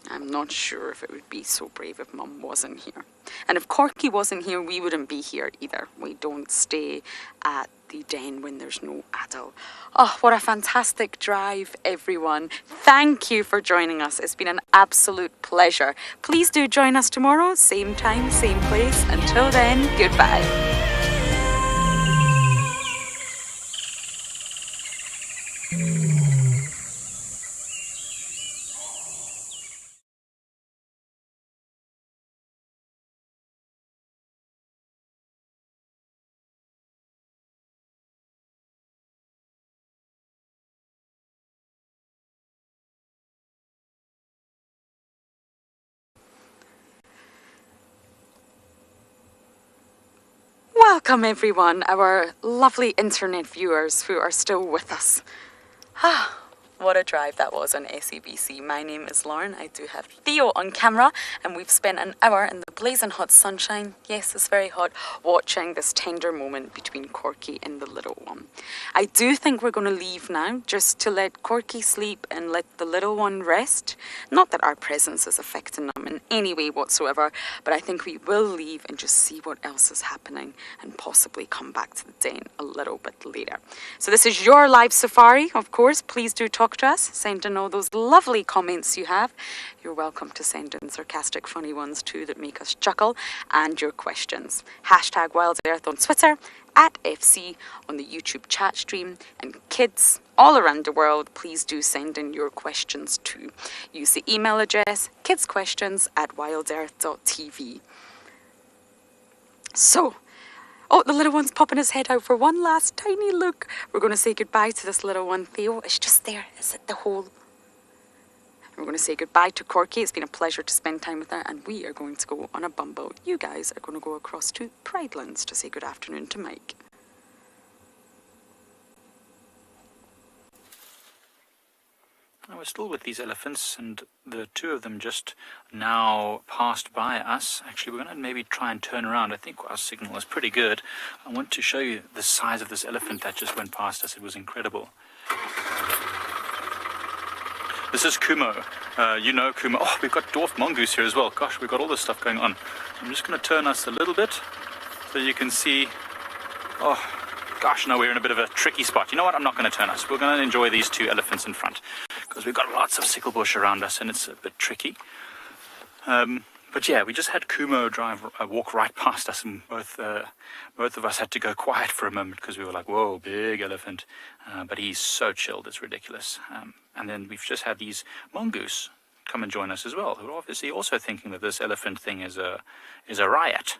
I'm not sure if it would be so brave if Mum wasn't here. And if Corky wasn't here, we wouldn't be here either. We don't stay at the den when there's no adult. Oh, what a fantastic drive, everyone. Thank you for joining us. It's been an absolute pleasure. Please do join us tomorrow, same time, same place. Until then, goodbye. Welcome everyone, our lovely internet viewers who are still with us. What a drive that was on SABC. My name is Lauren. I do have Theo on camera, and we've spent an hour in the blazing hot sunshine. Yes, it's very hot, watching this tender moment between Corky and the little one. I do think we're going to leave now, just to let Corky sleep and let the little one rest. Not that our presence is affecting them in any way whatsoever, but I think we will leave and just see what else is happening and possibly come back to the den a little bit later. So this is your live safari, of course. Please do talk talk to us. Send in all those lovely comments you have. You're welcome to send in sarcastic, funny ones too that make us chuckle, and your questions. Hashtag Wild Earth on Twitter, at FC on the YouTube chat stream, and kids all around the world, please do send in your questions too. Use the email address kidsquestions@wildearth.tv. So, oh, the little one's popping his head out for one last tiny look. We're going to say goodbye to this little one. Theo, it's just there. It's at the hole. We're going to say goodbye to Corky. It's been a pleasure to spend time with her, and we are going to go on a bumboat. You guys are going to go across to Pridelands to say good afternoon to Mike. Now we're still with these elephants, and the two of them just now passed by us. Actually, we're going to maybe try and turn around. I think our signal is pretty good. I want to show you the size of this elephant that just went past us. It was incredible. This is Kumo. You know Kumo. Oh, we've got dwarf mongoose here as well. Gosh, we've got all this stuff going on. I'm just going to turn us a little bit so you can see. Oh, gosh, no, we're in a bit of a tricky spot. You know what? I'm not going to turn us. We're going to enjoy these two elephants in front because we've got lots of sickle bush around us and it's a bit tricky. But yeah, we just had Kumo walk right past us, and both of us had to go quiet for a moment because we were like, whoa, big elephant. But he's so chilled, it's ridiculous. And then we've just had these mongoose come and join us as well, who are obviously also thinking that this elephant thing is a riot.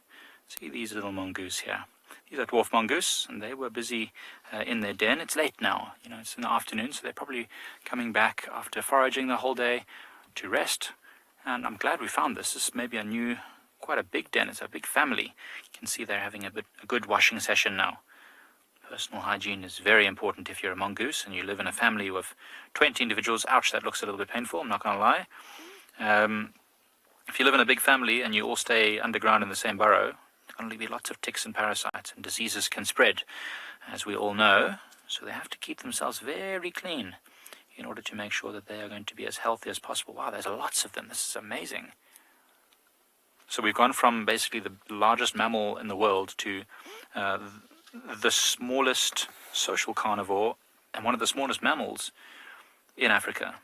See these little mongoose here. These are dwarf mongoose, and they were busy in their den. It's late now, you know, it's in the afternoon, so they're probably coming back after foraging the whole day to rest. And I'm glad we found this. This is maybe quite a big den. It's a big family. You can see they're having a good washing session now. Personal hygiene is very important if you're a mongoose and you live in a family with 20 individuals. Ouch, that looks a little bit painful, I'm not going to lie. If you live in a big family and you all stay underground in the same burrow, there's going to be lots of ticks and parasites, and diseases can spread, as we all know. So they have to keep themselves very clean in order to make sure that they are going to be as healthy as possible. Wow, there's lots of them. This is amazing. So we've gone from basically the largest mammal in the world to the smallest social carnivore and one of the smallest mammals in Africa.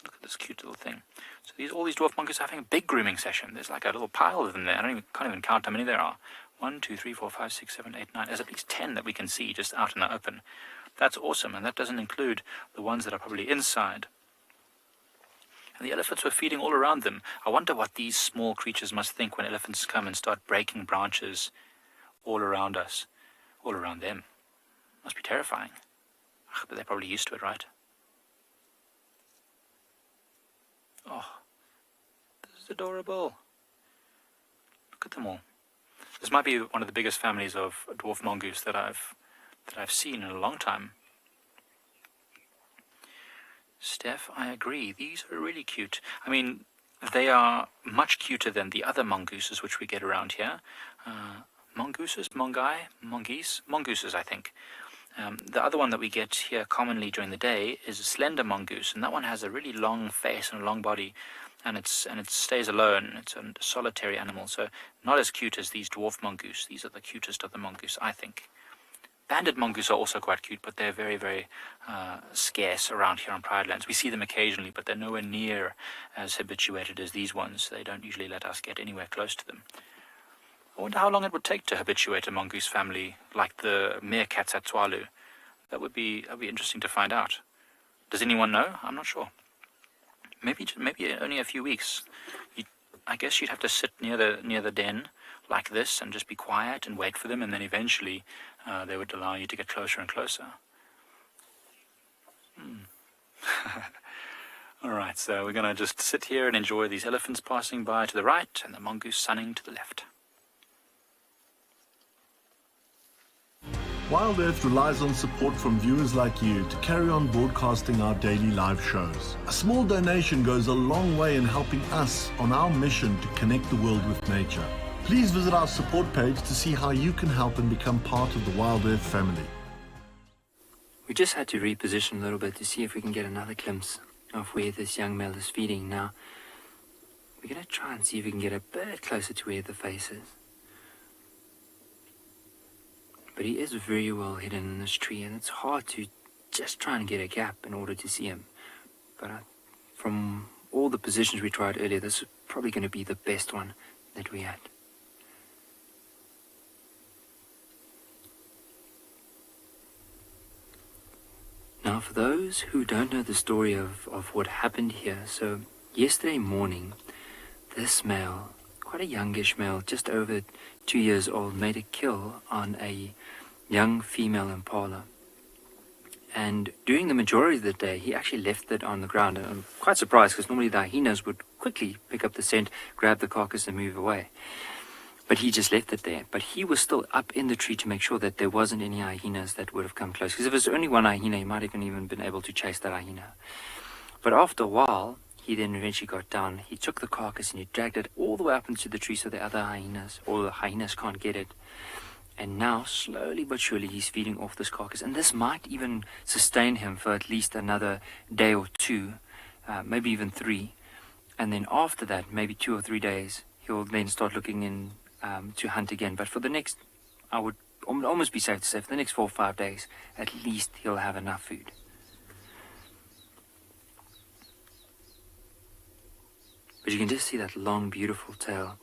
Look at this cute little thing. So all these dwarf monkeys are having a big grooming session. There's like a little pile of them there. I can't even count how many there are. 1, 2, 3, 4, 5, 6, 7, 8, 9. There's at least 10 that we can see just out in the open. That's awesome, and that doesn't include the ones that are probably inside. And the elephants were feeding all around them. I wonder what these small creatures must think when elephants come and start breaking branches all around us, all around them. Must be terrifying. But they're probably used to it, right? Oh, this is adorable. Look at them all. This might be one of the biggest families of dwarf mongoose that I've seen in a long time. Steph, I agree. These are really cute. I mean, they are much cuter than the other mongooses which we get around here. Mongooses, mongooses, I think. The other one that we get here commonly during the day is a slender mongoose, and that one has a really long face and a long body, and it stays alone. It's a solitary animal, so not as cute as these dwarf mongoose. These are the cutest of the mongoose, I think. Banded mongoose are also quite cute, but they're very, very scarce around here on Pridelands. We see them occasionally, but they're nowhere near as habituated as these ones. They don't usually let us get anywhere close to them. I wonder how long it would take to habituate a mongoose family like the meerkats at Tswalu. That'd be interesting to find out. Does anyone know? I'm not sure. Maybe only a few weeks. I guess you'd have to sit near the den like this and just be quiet and wait for them, and then eventually they would allow you to get closer and closer. Alright, so we're going to just sit here and enjoy these elephants passing by to the right and the mongoose sunning to the left. Wild Earth relies on support from viewers like you to carry on broadcasting our daily live shows. A small donation goes a long way in helping us on our mission to connect the world with nature. Please visit our support page to see how you can help and become part of the Wild Earth family. We just had to reposition a little bit to see if we can get another glimpse of where this young male is feeding. Now, we're going to try and see if we can get a bit closer to where the face is. But he is very well hidden in this tree, and it's hard to just trying to get a gap in order to see him. But from all the positions we tried earlier, this is probably going to be the best one that we had. Now, for those who don't know the story of what happened here, so yesterday morning, this male, quite a youngish male, just over 2 years old, made a kill on a young female impala. And during the majority of the day, he actually left it on the ground. And I'm quite surprised, because normally the hyenas would quickly pick up the scent, grab the carcass and move away. But he just left it there. But he was still up in the tree to make sure that there wasn't any hyenas that would have come close. Because if there's only one hyena, he might have even been able to chase that hyena. But after a while, he then eventually got down. He took the carcass and he dragged it all the way up into the tree so the other hyenas, or the hyenas, can't get it. And now, slowly but surely, he's feeding off this carcass. And this might even sustain him for at least another day or two, maybe even 3. And then after that, maybe 2 or 3 days, he'll then start looking in to hunt again. But for the next, I would almost be safe to say, for the next 4 or 5 days, at least he'll have enough food. But you can just see that long, beautiful tail,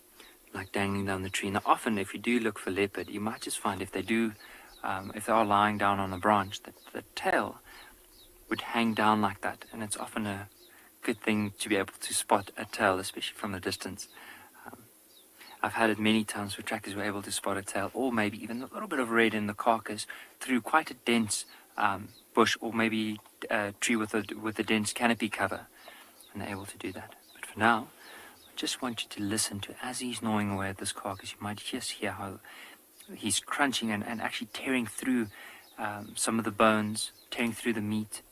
like dangling down the tree. Now, often, if you do look for leopard, you might just find if they are lying down on a branch, that the tail would hang down like that. And it's often a good thing to be able to spot a tail, especially from a distance. I've had it many times where trackers were able to spot a tail, or maybe even a little bit of red in the carcass through quite a dense bush, or maybe a tree with a dense canopy cover, and they're able to do that. But for now, I just want you to listen to, as he's gnawing away at this carcass, you might just hear how he's crunching and actually tearing through some of the bones, tearing through the meat.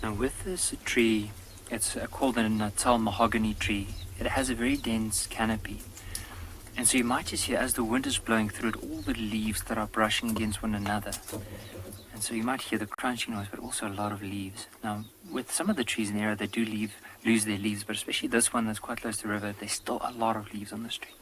Now with this tree, it's called a Natal mahogany tree. It has a very dense canopy. And so you might just hear, as the wind is blowing through it, all the leaves that are brushing against one another. And so you might hear the crunching noise, but also a lot of leaves. Now, with some of the trees in the area, they do lose their leaves, but especially this one that's quite close to the river, there's still a lot of leaves on this tree.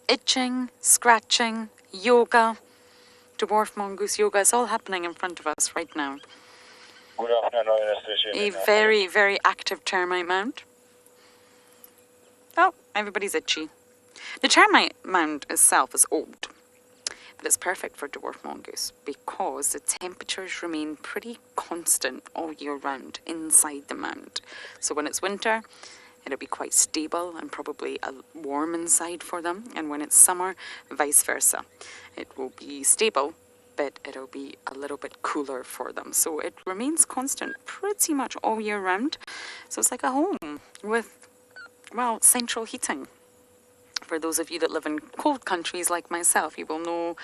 Itching, scratching, yoga, dwarf mongoose yoga, it's all happening in front of us right now. Good afternoon, A very, very active termite mound. Oh, everybody's itchy. The termite mound itself is old, but it's perfect for dwarf mongoose because the temperatures remain pretty constant all year round inside the mound. So when it's winter, it'll be quite stable and probably warm inside for them. And when it's summer, vice versa. It will be stable, but it'll be a little bit cooler for them. So it remains constant pretty much all year round. So it's like a home with, well, central heating. For those of you that live in cold countries like myself, you will know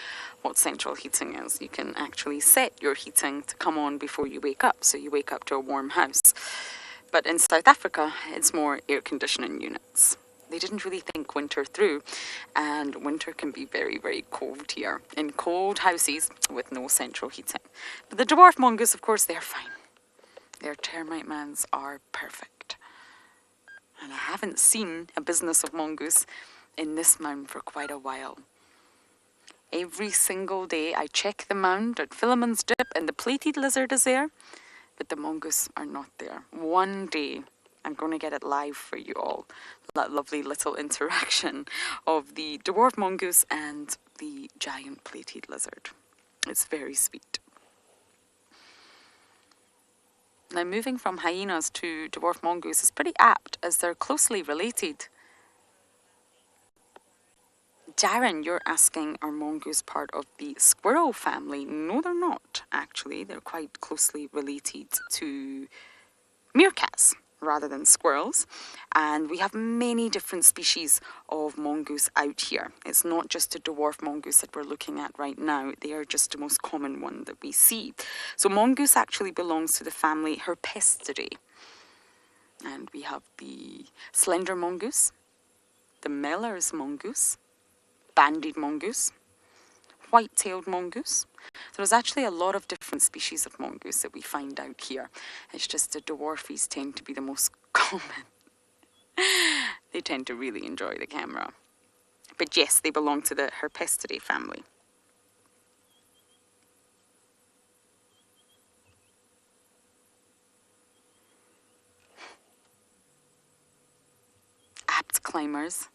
what central heating is. You can actually set your heating to come on before you wake up. So you wake up to a warm house. But in South Africa, it's more air conditioning units. They didn't really think winter through, and winter can be very, very cold here in cold houses with no central heating. But the dwarf mongoose, of course, they're fine. Their termite mounds are perfect. And I haven't seen a business of mongoose in this mound for quite a while. Every single day I check the mound at Philemon's Dip and the plated lizard is there. But the mongoose are not there. One day, I'm going to get it live for you all. That lovely little interaction of the dwarf mongoose and the giant plated lizard. It's very sweet. Now, moving from hyenas to dwarf mongoose is pretty apt as they're closely related. Darren, you're asking, are mongoose part of the squirrel family? No, they're not, actually. They're quite closely related to meerkats rather than squirrels. And we have many different species of mongoose out here. It's not just a dwarf mongoose that we're looking at right now. They are just the most common one that we see. So mongoose actually belongs to the family Herpestidae. And we have the slender mongoose, the Muller's mongoose, banded mongoose, white-tailed mongoose. So there's actually a lot of different species of mongoose that we find out here. It's just the dwarfies tend to be the most common. They tend to really enjoy the camera. But yes, they belong to the Herpestidae family. Apt climbers.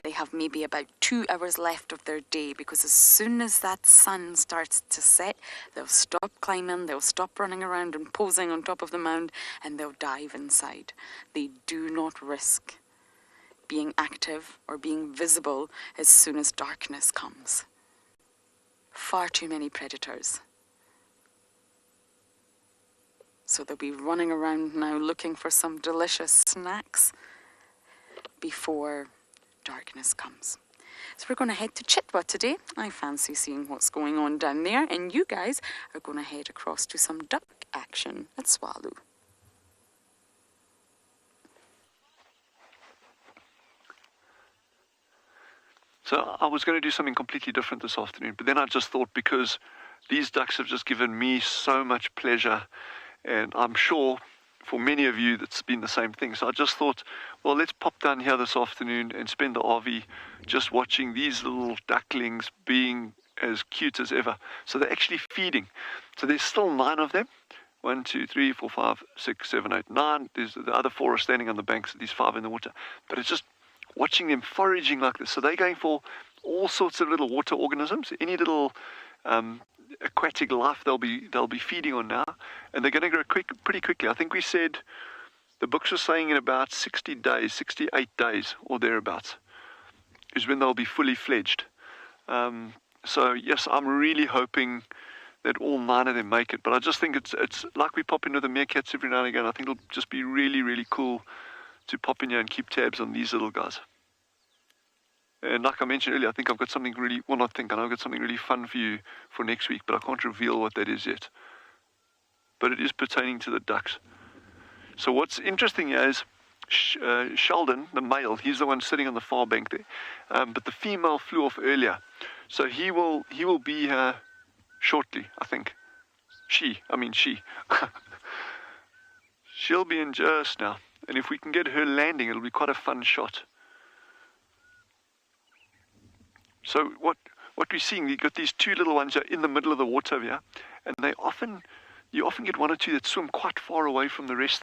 They have maybe about 2 hours left of their day because as soon as that sun starts to set, they'll stop climbing, they'll stop running around and posing on top of the mound, and they'll dive inside. They do not risk being active or being visible as soon as darkness comes. Far too many predators. So they'll be running around now looking for some delicious snacks before darkness comes. So we're going to head to Chitwa today. I fancy seeing what's going on down there, and you guys are going to head across to some duck action at Tswalu. So I was going to do something completely different this afternoon, but then I just thought, because these ducks have just given me so much pleasure, and I'm sure for many of you that's been the same thing. So I just thought, well, let's pop down here this afternoon and spend the RV just watching these little ducklings being as cute as ever. So they're actually feeding. So there's still 9 of them. 1, 2, 3, 4, 5, 6, 7, 8, 9. There's the other 4 are standing on the banks, these 5 in the water. But it's just watching them foraging like this. So they're going for all sorts of little water organisms, any little aquatic life they'll be feeding on now, and they're going to grow pretty quickly. I think we said the books are saying in about 60 days, 68 days or thereabouts is when they'll be fully fledged. So yes, I'm really hoping that all 9 of them make it, but I just think it's like we pop into the meerkats every now and again. I think it'll just be really, really cool to pop in here and keep tabs on these little guys. And like I mentioned earlier, I think I've got something really, well, not think, I know I've got something really fun for you for next week, but I can't reveal what that is yet. But it is pertaining to the ducks. So what's interesting here is Sheldon, the male, he's the one sitting on the far bank there. But the female flew off earlier. So he will be here shortly, I think. She. She'll be in just now. And if we can get her landing, it'll be quite a fun shot. So what we're seeing, you've got these 2 little ones in the middle of the water over here, and you often get 1 or 2 that swim quite far away from the rest.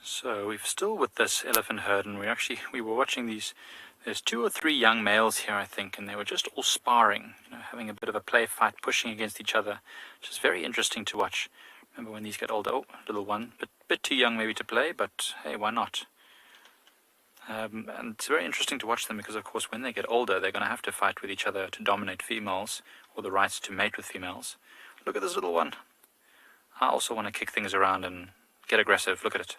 So we're still with this elephant herd, and we were watching these. There's 2 or 3 young males here, I think, and they were just all sparring, having a bit of a play fight, pushing against each other, which is very interesting to watch. Remember when these get older? Oh, little one, bit too young maybe to play, but hey, why not? And it's very interesting to watch them because, of course, when they get older, they're going to have to fight with each other to dominate females, or the rights to mate with females. Look at this little one. I also want to kick things around and get aggressive. Look at it.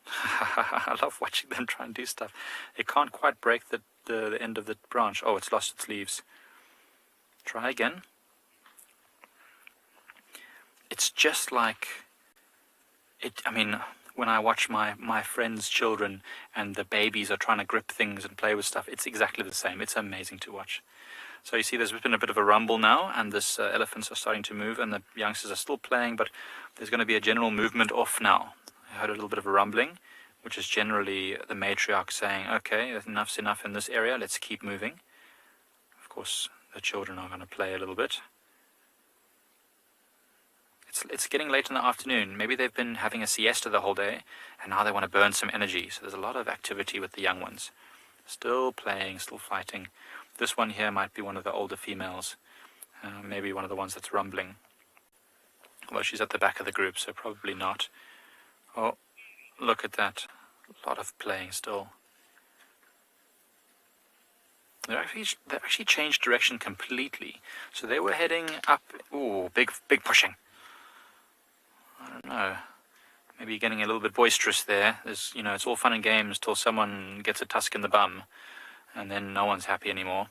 I love watching them try and do stuff. It can't quite break the end of the branch. Oh, it's lost its leaves. Try again. It's just like it. I mean, when I watch my friends' children and the babies are trying to grip things and play with stuff, it's exactly the same. It's amazing to watch. So you see there's been a bit of a rumble now, and this elephants are starting to move, and the youngsters are still playing, but there's going to be a general movement off now. I heard a little bit of a rumbling, which is generally the matriarch saying, okay, enough's enough in this area, let's keep moving. Of course, the children are going to play a little bit. It's getting late in the afternoon. Maybe they've been having a siesta the whole day, and now they want to burn some energy. So there's a lot of activity with the young ones. Still playing, still fighting. This one here might be one of the older females. Maybe one of the ones that's rumbling. Although she's at the back of the group, so probably not. Oh, look at that. A lot of playing still. They actually changed direction completely. So they were heading up. Ooh, big pushing. I don't know. Maybe getting a little bit boisterous there. There's, it's all fun and games till someone gets a tusk in the bum, and then no one's happy anymore.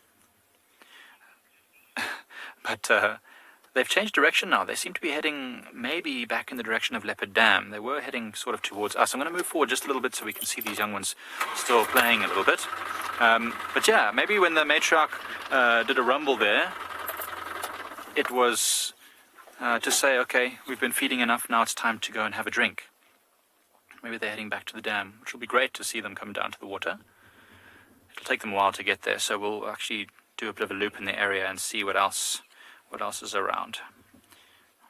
But they've changed direction now. They seem to be heading maybe back in the direction of Leopard Dam. They were heading sort of towards us. I'm going to move forward just a little bit so we can see these young ones still playing a little bit. But yeah, maybe when the matriarch did a rumble there, it was to say, okay, we've been feeding enough, now it's time to go and have a drink. Maybe they're heading back to the dam, which will be great to see them come down to the water. It'll take them a while to get there, so we'll actually do a bit of a loop in the area and see what else is around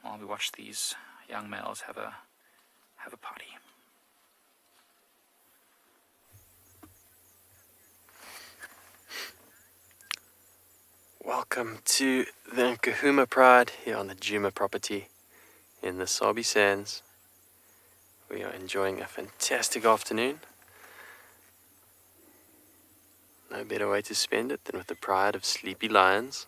while we watch these young males have a party. Welcome to the Nkahuma Pride here on the Djuma property in the Sabi Sands. We are enjoying a fantastic afternoon. No better way to spend it than with the pride of sleepy lions.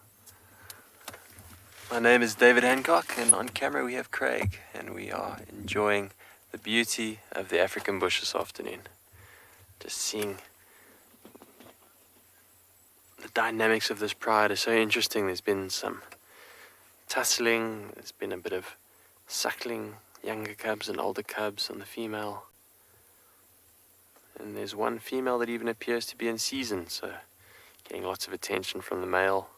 My name is David Hancock, and on camera we have Craig, and we are enjoying the beauty of the African bush this afternoon. Just seeing the dynamics of this pride is so interesting. There's been some tussling, there's been a bit of suckling, younger cubs and older cubs on the female. And there's one female that even appears to be in season, so getting lots of attention from the male.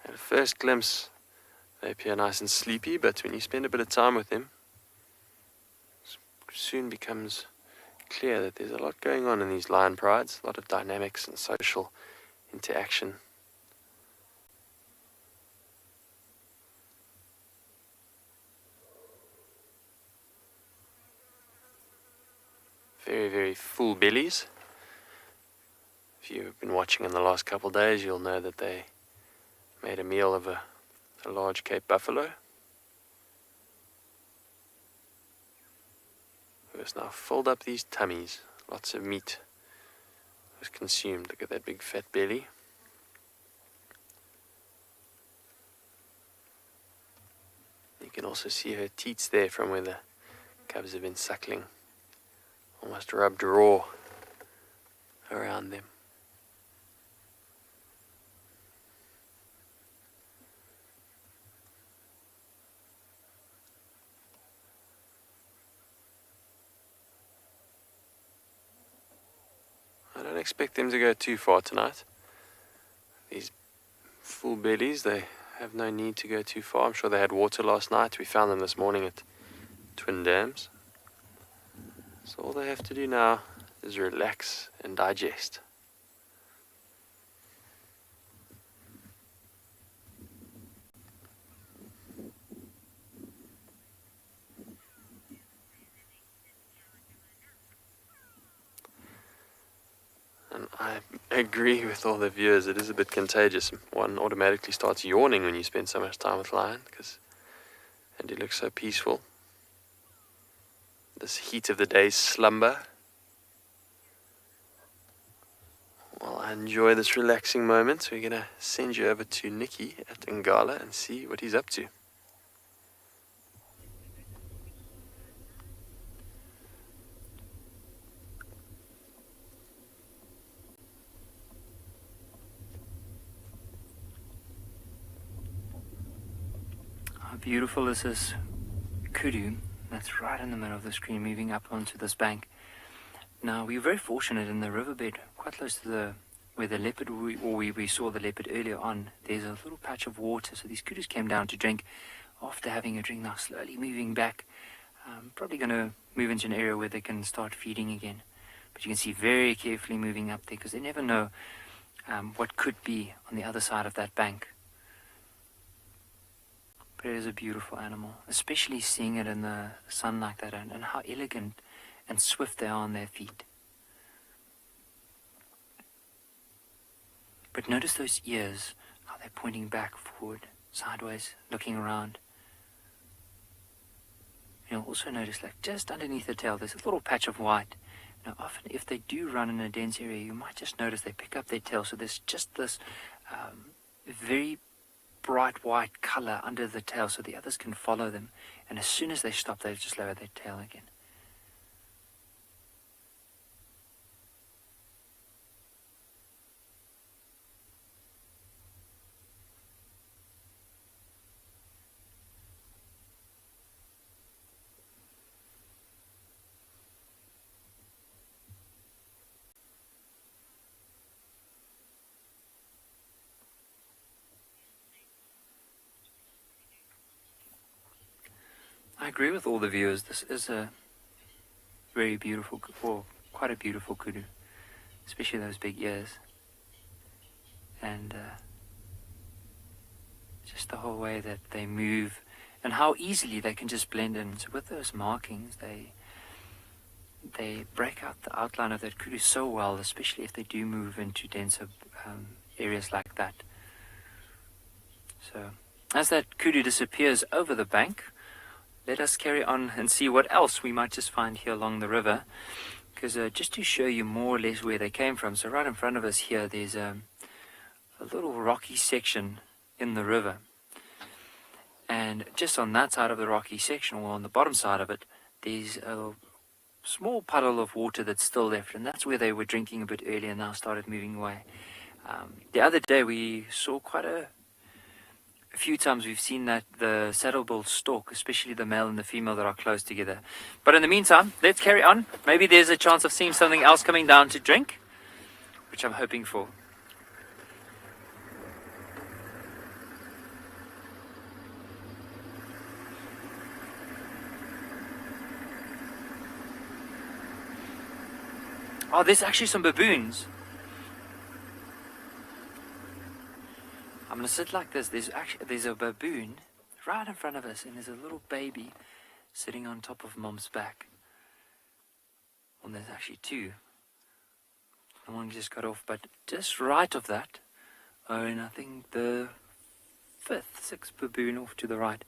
At a first glimpse, they appear nice and sleepy, but when you spend a bit of time with them, it soon becomes clear that there's a lot going on in these lion prides, a lot of dynamics and social interaction. Very, very full bellies. If you've been watching in the last couple of days, you'll know that they made a meal of a large Cape buffalo, who has now filled up these tummies. Lots of meat was consumed. Look at that big fat belly. You can also see her teats there from where the cubs have been suckling. Almost rubbed raw around them. I don't expect them to go too far tonight. These full bellies, they have no need to go too far. I'm sure they had water last night. We found them this morning at Twin Dams. So all they have to do now is relax and digest. And I agree with all the viewers, it is a bit contagious. One automatically starts yawning when you spend so much time with lion, and he looks so peaceful. This heat of the day's slumber. Well, I enjoy this relaxing moment, so we're going to send you over to NIKKI at Ngala and see what he's up to. How beautiful is this kudu that's right in the middle of the screen, moving up onto this bank. Now, we're very fortunate in the riverbed, quite close to where the leopard, we saw the leopard earlier on, there's a little patch of water. So these kudu's came down to drink. After having a drink, now slowly moving back. Probably going to move into an area where they can start feeding again. But you can see very carefully moving up there, because they never know what could be on the other side of that bank. But it is a beautiful animal, especially seeing it in the sun like that, and how elegant and swift they are on their feet. But notice those ears, how they're pointing back, forward, sideways, looking around. You'll also notice, like, just underneath the tail, there's a little patch of white. Now, often if they do run in a dense area, you might just notice they pick up their tail. So there's just this very bright white color under the tail, so the others can follow them. And as soon as they stop, they just lower their tail again. I agree with all the viewers. This is a very beautiful, or quite a beautiful kudu, especially those big ears. And just the whole way that they move and how easily they can just blend in. So with those markings, they break out the outline of that kudu so well, especially if they do move into denser areas like that. So as that kudu disappears over the bank, let us carry on and see what else we might just find here along the river. Because just to show you more or less where they came from, so right in front of us here, there's a little rocky section in the river. And just on that side of the rocky section, or on the bottom side of it, there's a small puddle of water that's still left. And that's where they were drinking a bit earlier and now started moving away. The other day we saw quite a few times we've seen that the saddlebill stalk, especially the male and the female that are close together. But in the meantime, let's carry on. Maybe there's a chance of seeing something else coming down to drink, which I'm hoping for. Oh, there's actually some baboons. I'm going to sit like this. There's a baboon right in front of us, and there's a little baby sitting on top of Mom's back. Well, there's actually two. The one just got off, but just right of that, and I think the sixth baboon off to the right,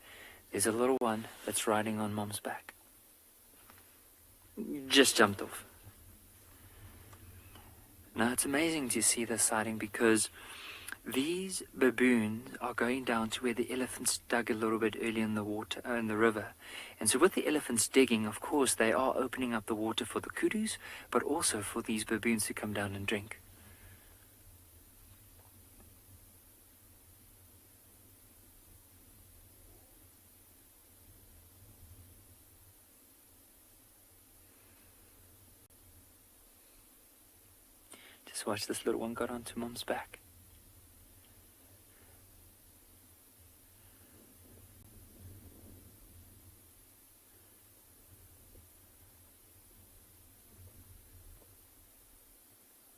there's a little one that's riding on Mom's back. Just jumped off. Now, it's amazing to see this sighting, because these baboons are going down to where the elephants dug a little bit early in the water, in the river. And so with the elephants digging, of course, they are opening up the water for the kudus, but also for these baboons to come down and drink. Just watch, this little one got onto Mom's back.